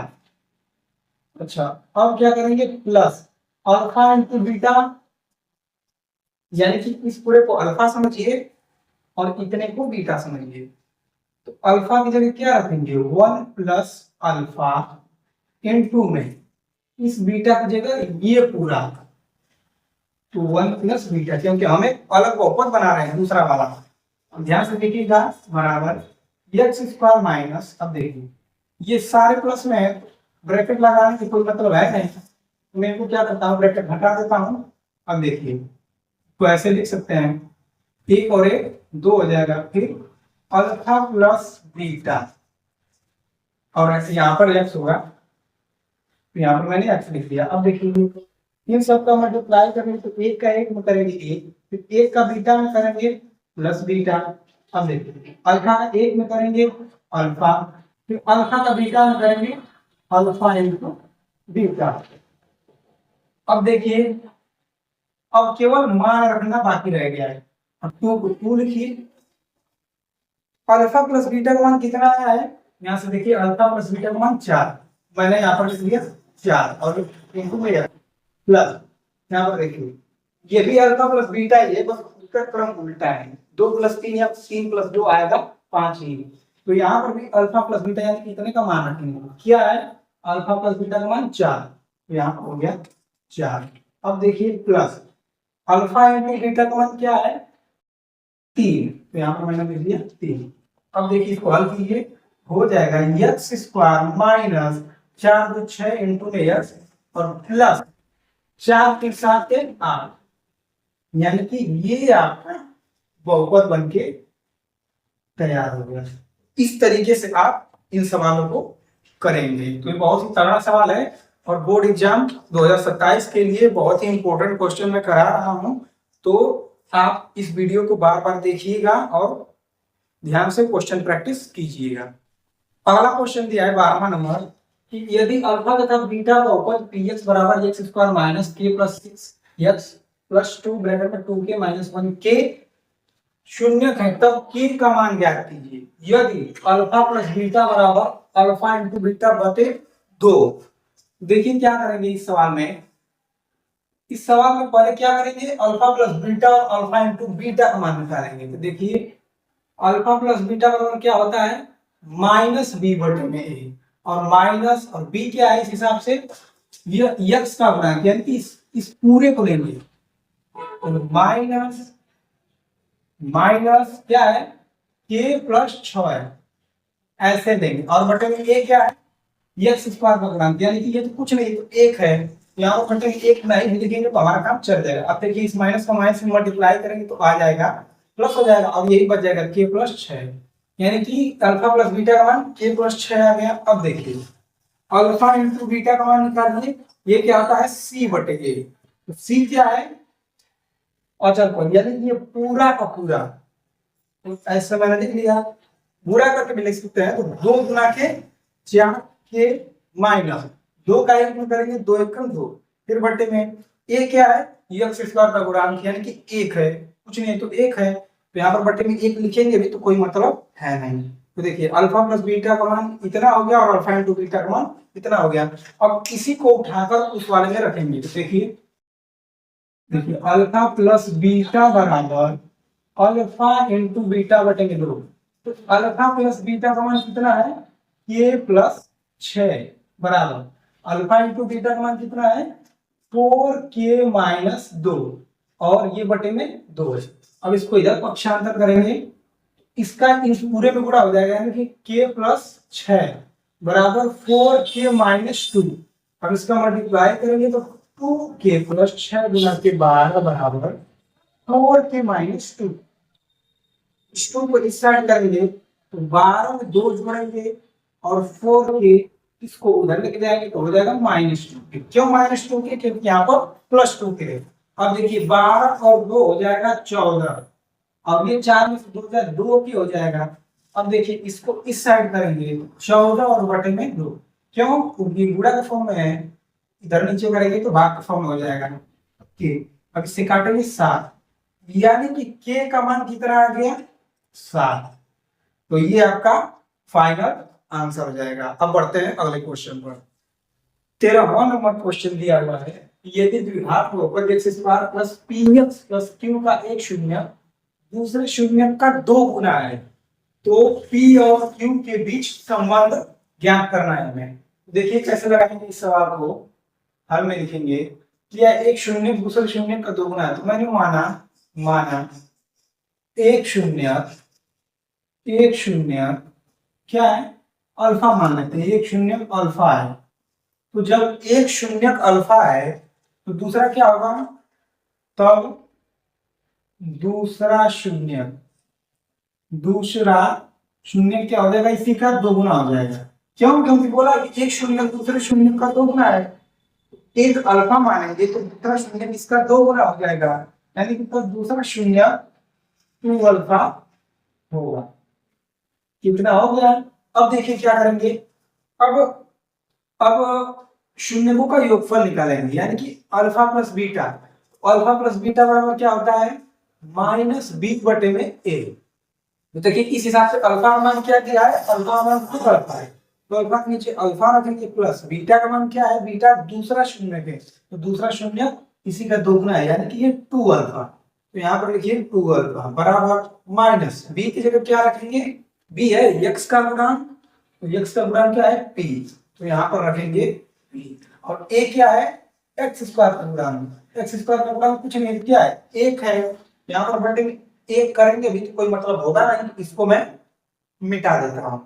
अच्छा अब क्या करेंगे, प्लस अल्फा इंटू बीटा, यानी कि इस पूरे को अल्फा समझिए और इतने को बीटा समझिए। तो अल्फा की जगह क्या रखेंगे, 1 + अल्फा इंटू में इस बीटा की जगह ये पूरा, तो 1 + बीटा, क्योंकि हमें अलग बहुपद बना रहे हैं दूसरा वाला। ध्यान से देखिएगा, बराबर x² - अब देखिए ये सारे प्लस में है, ब्रैकेट लगाने की कोई मतलब है नहीं, तो मैं इनको क्या करता हूँ, ब्रैकेट हटा देता हूँ। अब देखिए तो ऐसे लिख सकते हैं, 1 और 1 2 हो जाएगा, फिर अल्फा प्लस बीटा, और ऐसे यहाँ पर x होगा, तो यहाँ पर मैंने x लिख दिया। अब देखिए इन सब का मल्टीप्लाई करेंगे तो 1 का 1 में करेंगे 1, फिर 1 का बीटा में करेंगे प्लस बीटा। अब देखिए अल्फा का 1 में करेंगे अल्फा, फिर अल्फा का बीटा में करेंगे अल्फा इंटू बीटा। अब देखिए अब केवल मान रखना बाकी रह गया है। अब टू लिखिए, अल्फा प्लस बीटा का मान कितना आया है, यहाँ से देखिए अल्फा प्लस बीटा का मान 4, मैंने यहाँ पर लिख दिया 4 और इंटू में प्लस, यहाँ पर देखिए ये भी अल्फा प्लस बीटा ही है, बस उसका क्रम उल्टा है, 2 + 3 या 3 + 2 आएगा 5 ही। तो यहाँ पर भी अल्फा प्लस बीटा यानी कि इतने का मान रखेंगे, क्या है, अल्फा प्लस बीटा का मान 4, तो यहाँ पर हो गया 4। अब देखिए प्लस अल्फा इंटू बीटा का मान क्या है 3, तो यहाँ पर मैंने लिख दिया 3। अब देखिए इसको हल कीजिए, हो जाएगा x² - 4 × 6 इंटू x और प्लस 4 के साथ 8, यानी कि ये आपका बहुपद बनके तैयार हो गया। इस तरीके से आप इन सवालों को करेंगे। तो ये बहुत ही तगड़ा सवाल है और बोर्ड एग्जाम 2027 के लिए बहुत ही इंपॉर्टेंट क्वेश्चन मैं करा रहा हूं, तो आप इस वीडियो को बार बार देखिएगा और ध्यान से क्वेश्चन प्रैक्टिस कीजिएगा। अगला क्वेश्चन दिया है 12वां नंबर कि यदि अल्फा तथा बीटा का उपज px बराबर x square minus k plus 6x plus 2 bracket में 2k माइनस 1k शून्य है तब k का मान ज्ञात कीजिए। यदि अल्फा प्लस बीटा बराबर अल्फा इंटू बीटा बटे 2। देखिए क्या करेंगे इस सवाल में। इस सवाल में पहले क्या करेंगे, अल्फा प्लस बीटा और अल्फा इंटू बीटा का मान निकालेंगे। तो देखिए अल्फा प्लस बीटा बराबर क्या होता है, माइनस बी बटे में ए, और माइनस और बी क्या है इस हिसाब से ये यक्स का गुणांक, यानी कि इस पूरे को लेंगे तो माइनस माइनस क्या है के प्लस 6 है ऐसे देंगे, और बटे में ए क्या है यक्स स्क्वायर का गुणांक, यानी कि ये तो कुछ नहीं तो एक है, यहाँ पर बटे एक नहीं भी लिखेंगे तो हमारा काम चल जाएगा। अब देखिए इस माइनस का माइनस में मल्टीप्लाई करेंगे तो आ जाएगा प्लस हो जाएगा, अब यही बच जाएगा के प्लस 6, यानी कि अल्फा प्लस बीटा का मान के प्लस 6 आ गया। अब देखिए अल्फा इंटू बीटा का मान निकालिए, ये क्या होता है सी बटे ए, तो सी क्या है अचल पद, यानी ये पूरा का पूरा, तो ऐसा मैंने लिख लिया, पूरा करके भी लिख सकते हैं। तो 2 गुना के 4 के माइनस 2 का एक में करेंगे 2 एक 2, फिर बटे में ए क्या है एक्स स्क्वायर का गुणांक, यानी कि 1 है, कुछ नहीं तो 1 है, तो यहाँ पर बटे में 1 लिखेंगे भी तो कोई मतलब है नहीं। तो देखिए अल्फा प्लस बीटा का मान इतना हो गया और अल्फा इंटू बीटा का मान इतना हो गया। अब इसी को उठाकर उस वाले में रखेंगे, तो देखिए अल्फा प्लस बीटा बराबर अल्फा इंटू बीटा बटे 2, तो अल्फा प्लस बीटा का मान कितना है के प्लस 6 बराबर अल्फा इंटू बीटा का मान कितना है 4k माइनस 2, और ये बटे में 2 है। अब इसको इधर पक्षांतर करेंगे, इसका इस पूरे में गुणा हो जाएगा, यानी कि k प्लस 6 बराबर 4k माइनस 2। अब इसका मल्टीप्लाई करेंगे तो 2k प्लस 6 गुना के 12 बराबर 4k माइनस 2। इस 2 को इस साइड करेंगे तो 12 में 2 जोड़ेंगे और 4k इसको उधर लेके जाएंगे तो हो जाएगा -2। क्यों -2 के, क्योंकि यहाँ पर +2 के। अब देखिए 12 और 2 हो जाएगा 14, अब ये 4 में से 2 जाए 2 की हो जाएगा। अब देखिए इसको इस साइड करेंगे 14 और बटे में 2, क्यों क्योंकि गुणा के फॉर्म में है, इधर नीचे करेंगे तो भाग के फॉर्म में हो जाएगा के। अब इससे काटेंगे 7, यानी कि के का मान कितना आ गया 7। तो ये आपका फाइनल आंसर हो जाएगा। अब बढ़ते हैं अगले क्वेश्चन पर। 13वां नंबर क्वेश्चन दिया हुआ है, यदि द्विघात बहुपद x square plus px plus q का एक शून्य दूसरे शून्य का 2 गुना है तो p और q के बीच संबंध ज्ञात करना है हमें। देखिए कैसे लगाएंगे इस सवाल को, हल में लिखेंगे कि एक शून्य दूसरे शून्य का 2 गुना है, तो मैंने माना एक शून्य क्या है अल्फा मान लेते हैं, एक शून्य अल्फा है। तो जब एक शून्य अल्फा है तो दूसरा क्या होगा, तब दूसरा शून्य क्या हो जाएगा, इसी का 2 गुना हो जाएगा। क्यों, क्योंकि बोला कि एक शून्य दूसरे शून्य का 2 गुना है, एक अल्फा मानेंगे तो दूसरा शून्य इसका 2 गुना हो जाएगा, यानी कि तो दूसरा शून्य 2 अल्फा होगा। कितना हो गया। अब देखिए क्या करेंगे, अब शून्यों का योगफल निकालेंगे, यानी कि अल्फा प्लस बीटा बराबर क्या होता है -b बटे में a। तो देखिए इस हिसाब से अल्फा का मान क्या दिया है, अल्फा का मान खुद अल्फा है, तो अल्फा के नीचे अल्फा रखेंगे प्लस बीटा का मान क्या है, बीटा दूसरा शून्य है, तो दूसरा शून्य इसी का 2 गुना है, यानी कि ये 2 अल्फा। तो यहाँ पर लिखिए 2 अल्फा बराबर माइनस b की जगह क्या रखेंगे, b है x का गुणांक, तो x का गुणांक क्या है p, तो यहाँ पर रखेंगे p, और a क्या है x स्क्वायर का गुणांक कुछ नहीं क्या है 1 है, यहाँ पर बटे में 1 करेंगे भी तो कोई मतलब होगा नहीं, इसको मैं मिटा देता हूँ,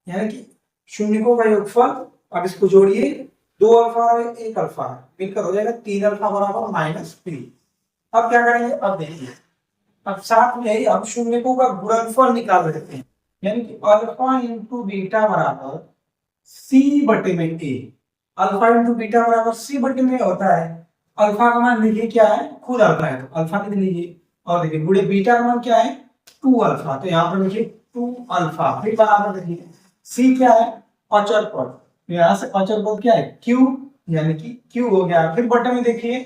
यानी कि शून्यों का योगफल। अब इसको जोड़िए 2 अल्फा और 1 अल्फा मिलकर हो जाएगा 3 अल्फा बराबर -3। अब क्या करेंगे, अब देखिए अब साथ में ही अब शून्यों का गुणनफल निकाल देते हैं, यानी कि अल्फा इंटू बीटा बराबर c बटे में a। अल्फा इंटू बीटा बराबर c बटे में होता है, अल्फा का मान देखिए क्या है खुद अल्फा है, तो अल्फा लिख लीजिए, और देखिए गुणे बीटा का मान क्या है 2 अल्फा, तो यहाँ पर लिखिए 2 अल्फा, फिर बराबर देखिए सी क्या है, अचर पद, तो यहाँ से अचर पद क्या है, क्यू, यानी कि क्यू हो गया। फिर बटे में देखिए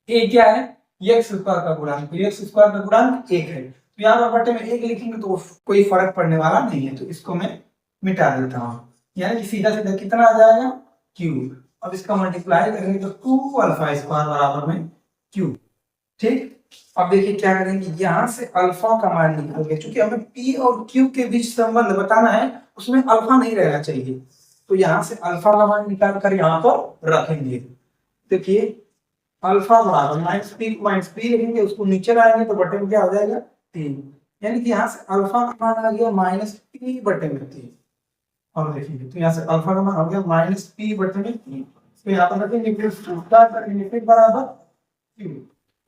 ए क्या है, एक्स स्क्वायर का गुणांक, तो एक्स स्क्वायर का गुणांक एक है, तो यहाँ पर बटे में एक लिखेंगे तो कोई फर्क पड़ने वाला नहीं है, तो इसको मैं मिटा देता हूँ, यानी कि सीधा सीधा कितना आ जाएगा, क्यू। अब इसका मल्टीप्लाई करेंगे तो 2 अल्फा स्क्वायर बराबर में क्यू। ठीक, अब देखिए क्या करेंगे, यहाँ से अल्फा का मान निकाल के, क्योंकि हमें पी और क्यू के बीच संबंध बताना है, उसमें अल्फा नहीं रहना चाहिए, तो यहाँ से अल्फा का मान निकाल कर यहाँ पर रखेंगे। देखिए अल्फा बराबर माइनस पी लिखेंगे, उसको नीचे लाएंगे तो बटे में क्या हो जाएगा, 3, यानी कि यहाँ से अल्फा का मान आ गया -p बटे में 3। और देखिए तो यहाँ से अल्फा का मान हो गया -p बटे में 3, तो यहाँ पर रखेंगे फिर सूत्र करेंगे फिर बराबर q।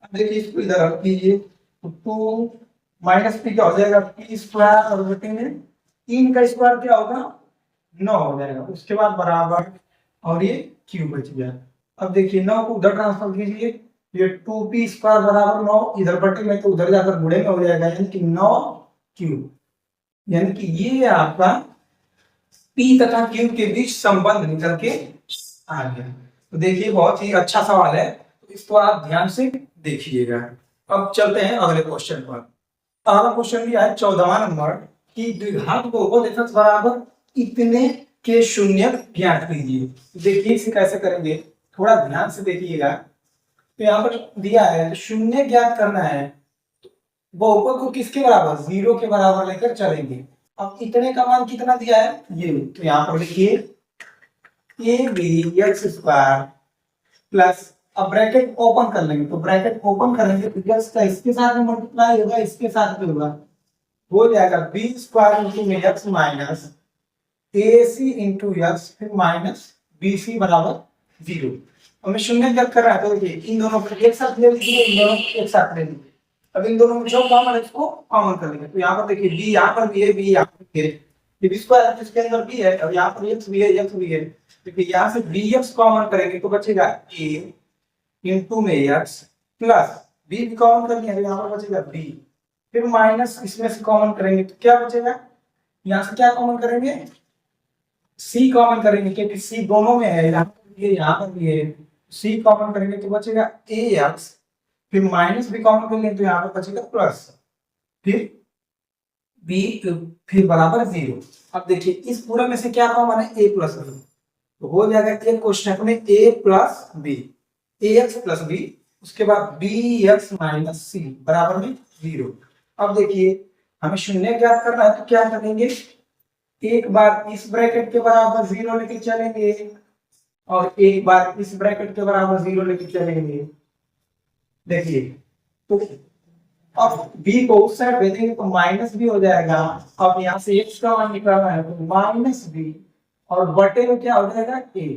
अब देखिए इसको इधर रख दीजिए, तो -p क्या हो जाएगा, p स्क्वायर और बटे में 3 का स्क्वायर क्या होगा, 9 हो जाएगा, उसके बाद बराबर और ये q बच गया। अब देखिए 9 को उधर ट्रांसफर कीजिए, ये 2p स्क्वायर बराबर 9, इधर बटे में तो उधर जाकर गुणे में हो जाएगा, यानी कि 9q, यानी कि ये आपका p तथा q के बीच संबंध निकल के आ गया। तो देखिए बहुत ही अच्छा सवाल है, तो इसको आप ध्यान से देखिएगा। अब चलते हैं अगले क्वेश्चन पर। अगला क्वेश्चन दिया है 14वां नंबर कि द्विघात बहुपद f बराबर इतने के शून्य ज्ञात कीजिए। देखिए इसे कैसे करेंगे, थोड़ा ध्यान से देखिएगा। तो यहाँ पर दिया है शून्य ज्ञात करना है, बहुपद को किसके बराबर, 0 के बराबर लेकर चलेंगे। अब इतने का मान कितना दिया है, ये, तो यहाँ पर लिखिए A B X square plus, अब ब्रैकेट ओपन कर लेंगे, तो ब्रैकेट ओपन करेंगे तो एक्स का इसके साथ में मल्टीप्लाई होगा, इसके साथ में होगा, हो जाएगा b square into x minus a c into x फिर माइनस बी सी बराबर 0। हमें शून्य ज्ञात कर रहा है, तो देखिए इन दोनों को एक साथ ले लीजिए, इन दोनों को एक साथ ले लीजिए। अब इन दोनों में जो कॉमन है इसको कॉमन कर लेंगे, तो यहाँ पर देखिए बी यहाँ पर भी है, बी यहाँ पर भी है, ये बी स्क्वायर इसके अंदर भी है, अब यहाँ पर एक्स भी है, एक्स भी है, देखिए यहाँ से बी एक्स कॉमन करेंगे तो बचेगा ए इंटू में एक्स प्लस बी भी कॉमन कर लिया, यहाँ पर बचेगा बी, फिर माइनस इसमें से कॉमन करेंगे तो क्या बचेगा, यहाँ से क्या कॉमन करेंगे, सी कॉमन करेंगे, क्योंकि सी दोनों में है, यहाँ पर भी है, सी कॉमन करेंगे तो बचेगा ए एक्स, फिर माइनस भी कॉमन करेंगे तो यहाँ पर बचेगा प्लस, फिर बी फिर बराबर 0। अब देखिए इस पूरे में से क्या कॉमन है, ए प्लस बी, तो हो जाएगा एक क्वेश्चन में ए प्लस बी, ए एक्स प्लस बी, उसके बाद बी एक्स माइनस सी बराबर में 0। अब देखिए हमें शून्य ज्ञात करना है, तो क्या करेंगे, एक बार इस ब्रैकेट के बराबर 0 लेके चलेंगे और एक बार इस ब्रैकेट के बराबर 0 लेके चलेंगे। देखिए तो अब b को उस साइड भेजेंगे तो माइनस भी हो जाएगा, अब यहाँ से x का मान निकालना है तो माइनस b और बटे में क्या हो जाएगा a,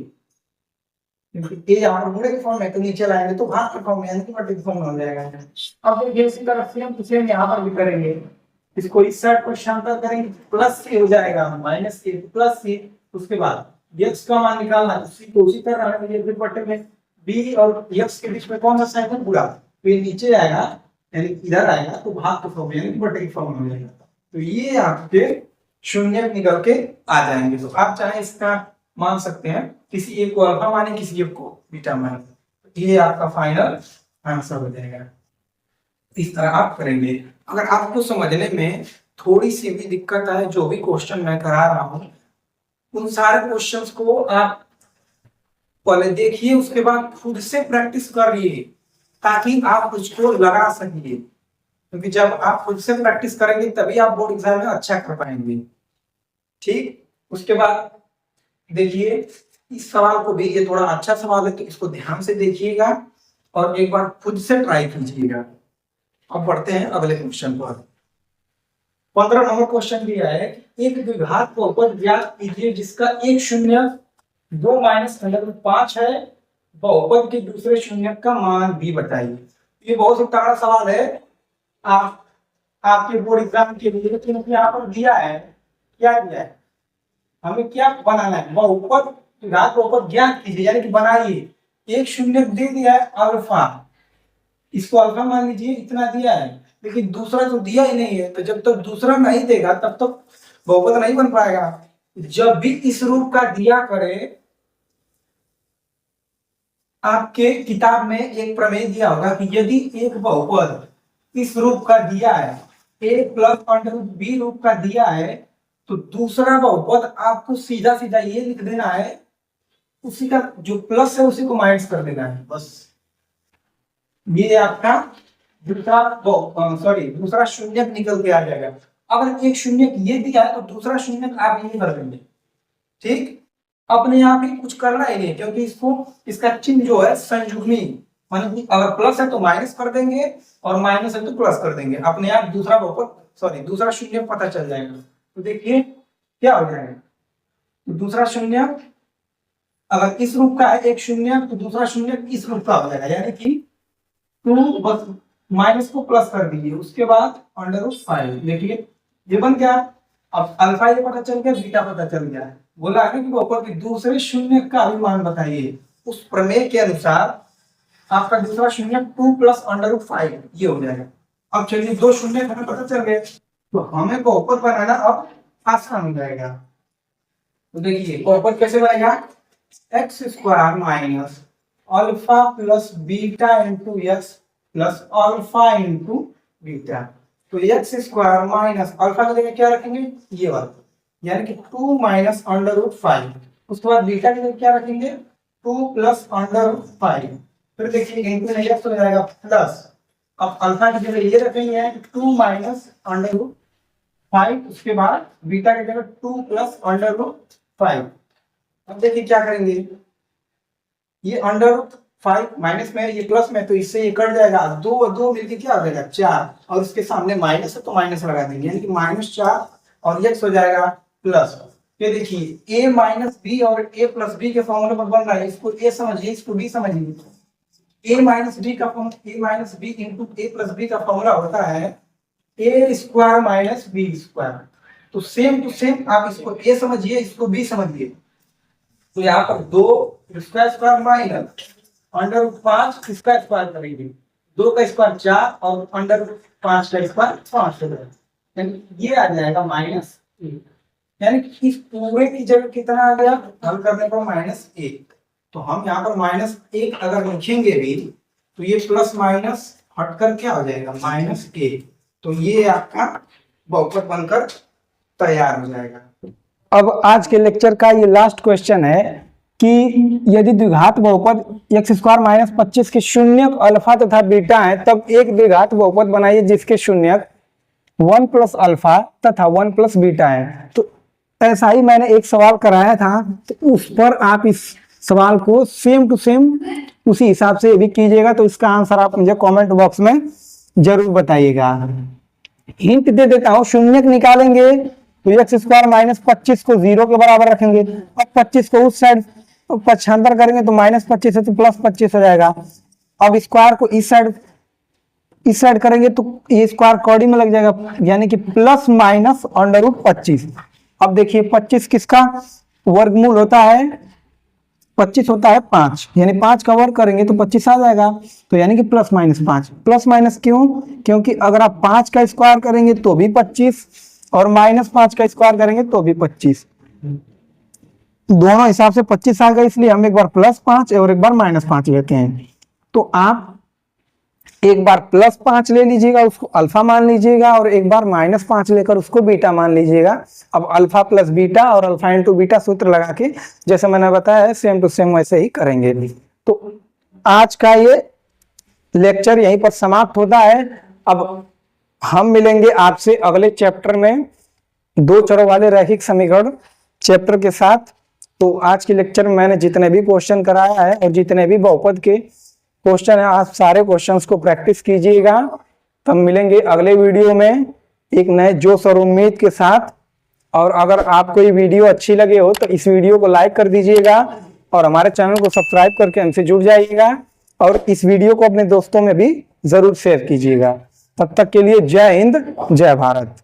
क्योंकि a यहाँ पर गुणे के फॉर्म में, तो नीचे लाएंगे तो भाग के फॉर्म में, यानी कि बटे के फॉर्म में हो जाएगा। अब देखिए इसी तरह से हम सेम यहाँ पर भी करेंगे, इसको इस साइड पर शांता करेंगे प्लस सी हो जाएगा, माइनस सी प्लस सी, उसके बाद x का मान निकालना है, उसी को उसी तरह हमें फिर बटे में b और x के बीच में कौन सा साइन है, बुरा, तो ये नीचे आएगा यानी इधर आएगा तो भाग के फॉर्म में, यानी बटे के फॉर्म में हो जाएगा, तो ये आपके शून्य निकल के आ जाएंगे। तो आप चाहे इसका मान सकते हैं, किसी एक को अल्फा माने, किसी एक को बीटा माने, ये आपका फाइनल आंसर हो जाएगा। इस तरह आप करेंगे। अगर आपको समझने में थोड़ी सी भी दिक्कत है, जो भी क्वेश्चन मैं करा रहा हूं उन सारे क्वेश्चंस को आप पहले देखिए, उसके बाद खुद से प्रैक्टिस करिए ताकि आप उसको लगा सकिए, क्योंकि जब आप खुद से प्रैक्टिस करेंगे तभी आप बोर्ड एग्जाम में अच्छा कर पाएंगे। ठीक, उसके बाद देखिए इस सवाल को भी, ये थोड़ा अच्छा सवाल है तो इसको ध्यान से देखिएगा और एक बार खुद से ट्राई कीजिएगा। अब बढ़ते हैं अगले क्वेश्चन पर। 15 नंबर क्वेश्चन दिया है, एक द्विघात बहुपद ज्ञात कीजिए जिसका एक शून्य 2 माइनस 5 है, बहुपद के दूसरे शून्य का मान भी बताइए। ये बहुत ही तगड़ा सवाल है आपके बोर्ड एग्जाम के लिए, लेकिन यहाँ पर दिया है, क्या दिया है, हमें क्या बनाना है, बहुपद द्विघात बहुपद ज्ञात कीजिए, यानी कि बनाइए। एक शून्य दे दिया है अल्फा, इसको अल्फा मान लीजिए, इतना दिया है, लेकिन दूसरा तो दिया ही नहीं है, तो जब तक दूसरा नहीं देगा तब तक बहुपद नहीं बन पाएगा। जब भी इस रूप का दिया करे, आपके किताब में एक प्रमेय दिया होगा कि यदि एक बहुपद इस रूप का दिया है, a plus under root B रूप का दिया है, तो दूसरा बहुपद आपको सीधा सीधा ये लिख देना है, उसी का जो प्लस है उसी को माइनस कर देना है बस। ये आपका दूसरा शून्य निकल के आ जाएगा। अगर एक शून्य ये दिया है तो दूसरा शून्य आप ये कर देंगे, ठीक। अपने आप ही कुछ करना ही नहीं, क्योंकि इसका चिन्ह जो है संयुग्मी, माने अगर प्लस है तो माइनस कर देंगे और माइनस है तो प्लस कर देंगे, अपने आप दूसरा बहुपद दूसरा शून्य पता चल जाएगा। तो देखिए क्या हो जाएगा, तो दूसरा शून्य अगर इस रूप का है एक शून्य, तो दूसरा शून्य इस रूप का हो जाएगा, यानी कि 2 बस माइनस को प्लस कर दीजिए, उसके बाद अंडर रूट 5। देखिए ये बन गया। अब अल्फा ये पता चल गया, बीटा पता चल गया है। बोला है कि बहुपद के दूसरे शून्य का भी मान बताइए। उस प्रमेय के अनुसार आपका दूसरा शून्य 2 प्लस अंडर रूट 5 ये हो जाएगा। अब चलिए दो शून्य हमें पता चल गए, तो हमें बहुपद बनाना अब आसान हो जाएगा। तो देखिए बहुपद कैसे बनेगा, x square minus alpha plus beta into x plus alpha into beta. तो एक्स स्क्वायर माइनस अल्फा की जगह क्या रखेंगे, ये वाला, यानी कि 2 माइनस अंडर रूट 5। उसके बाद बीटा की जगह क्या रखेंगे, 2 प्लस अंडर रूट 5। फिर देखिए इंटू एक्स हो जाएगा प्लस, अब अल्फा की जगह ये रखेंगे 2 माइनस अंडर रूट 5, उसके बाद बीटा की जगह 2 प्लस अंडर रूट 5। अब देखिए क्या करेंगे, ये अंडर रूट 5 माइनस में ये प्लस में, तो इससे ये कट जाएगा, दो दो मिलके क्या हो जाएगा 4, और इसके सामने माइनस है तो माइनस लगा देंगे, यानी कि -4 और एक्स हो जाएगा प्लस। ये देखिए a माइनस बी और a प्लस बी के फॉर्मूले पर बन रहा है, इसको a समझिए, इसको b समझिए। a माइनस b का formula, a minus B into a plus B का फॉर्मूला होता है a square minus B square. तो सेम टू सेम आप इसको a समझिए, इसको b समझिए। तो यहाँ पर 2 स्क्वायर माइनस अंडर रूट 5 इसका स्क्वायर करेंगे, 2 का स्क्वायर 4 और अंडर रूट 5 का स्क्वायर 5 हो जाएगा, यानी ये आ जाएगा -1। यानी कि इस पूरे की जगह कितना आ गया, हल करने पर -1। तो हम यहाँ पर -1 अगर लिखेंगे भी तो ये प्लस माइनस हटकर क्या हो जाएगा -1। तो ये आपका बहुपद बनकर तैयार हो जाएगा। अब आज के लेक्चर का ये लास्ट क्वेश्चन है कि यदि द्विघात बहुपद एक्स स्क्वायर माइनस 25 के शून्यक अल्फा तथा बीटा है, तब एक द्विघात बहुपद बनाइए जिसके शून्यक 1 प्लस अल्फा तथा 1 प्लस बीटा है। तो ऐसा ही मैंने एक सवाल कराया था, तो उस पर आप इस सवाल को सेम टू सेम उसी हिसाब से भी कीजिएगा। तो इसका आंसर आप मुझे कमेंट बॉक्स में जरूर बताइएगा। हिंट दे देता हूँ, शून्यक निकालेंगे तो एक्स स्क्वायर माइनस 25 को 0 के बराबर रखेंगे, अब 25 को उस साइड पक्षांतर करेंगे तो -25 है तो +25 हो जाएगा। अब स्क्वायर को इस साइड करेंगे तो ये स्क्वायर कौड़ी में लग जाएगा, यानी कि प्लस माइनस अंडर रूट 25। अब देखिए 25 किसका वर्गमूल होता है, 25 होता है 5, यानी 5 का वर्ग करेंगे तो 25 आ जाएगा। तो यानी कि +-5, प्लस माइनस क्यों, क्योंकि अगर आप 5 का स्क्वायर करेंगे तो भी 25 और -5 का स्क्वायर करेंगे तो भी 25, दोनों हिसाब से 25 आ गए, इसलिए हम एक बार +5 और एक बार -5 लेते हैं। तो आप एक बार +5 ले लीजिएगा, उसको अल्फा मान लीजिएगा, और एक बार -5 लेकर उसको बीटा मान लीजिएगा। अब अल्फा प्लस बीटा और अल्फा इंटू बीटा सूत्र लगा के जैसे मैंने बताया है सेम टू सेम वैसे ही करेंगे। तो आज का ये लेक्चर यहीं पर समाप्त होता है। अब हम मिलेंगे आपसे अगले चैप्टर में 2 चरों वाले रैखिक समीकरण चैप्टर के साथ। तो आज के लेक्चर में मैंने जितने भी क्वेश्चन कराया है और जितने भी बहुपद के क्वेश्चन है, आप सारे क्वेश्चंस को प्रैक्टिस कीजिएगा। तब मिलेंगे अगले वीडियो में एक नए जोश और उम्मीद के साथ। और अगर आपको ये वीडियो अच्छी लगे हो तो इस वीडियो को लाइक कर दीजिएगा और हमारे चैनल को सब्सक्राइब करके हमसे जुड़ जाइएगा, और इस वीडियो को अपने दोस्तों में भी जरूर शेयर कीजिएगा। तब तक के लिए जय हिंद, जय भारत।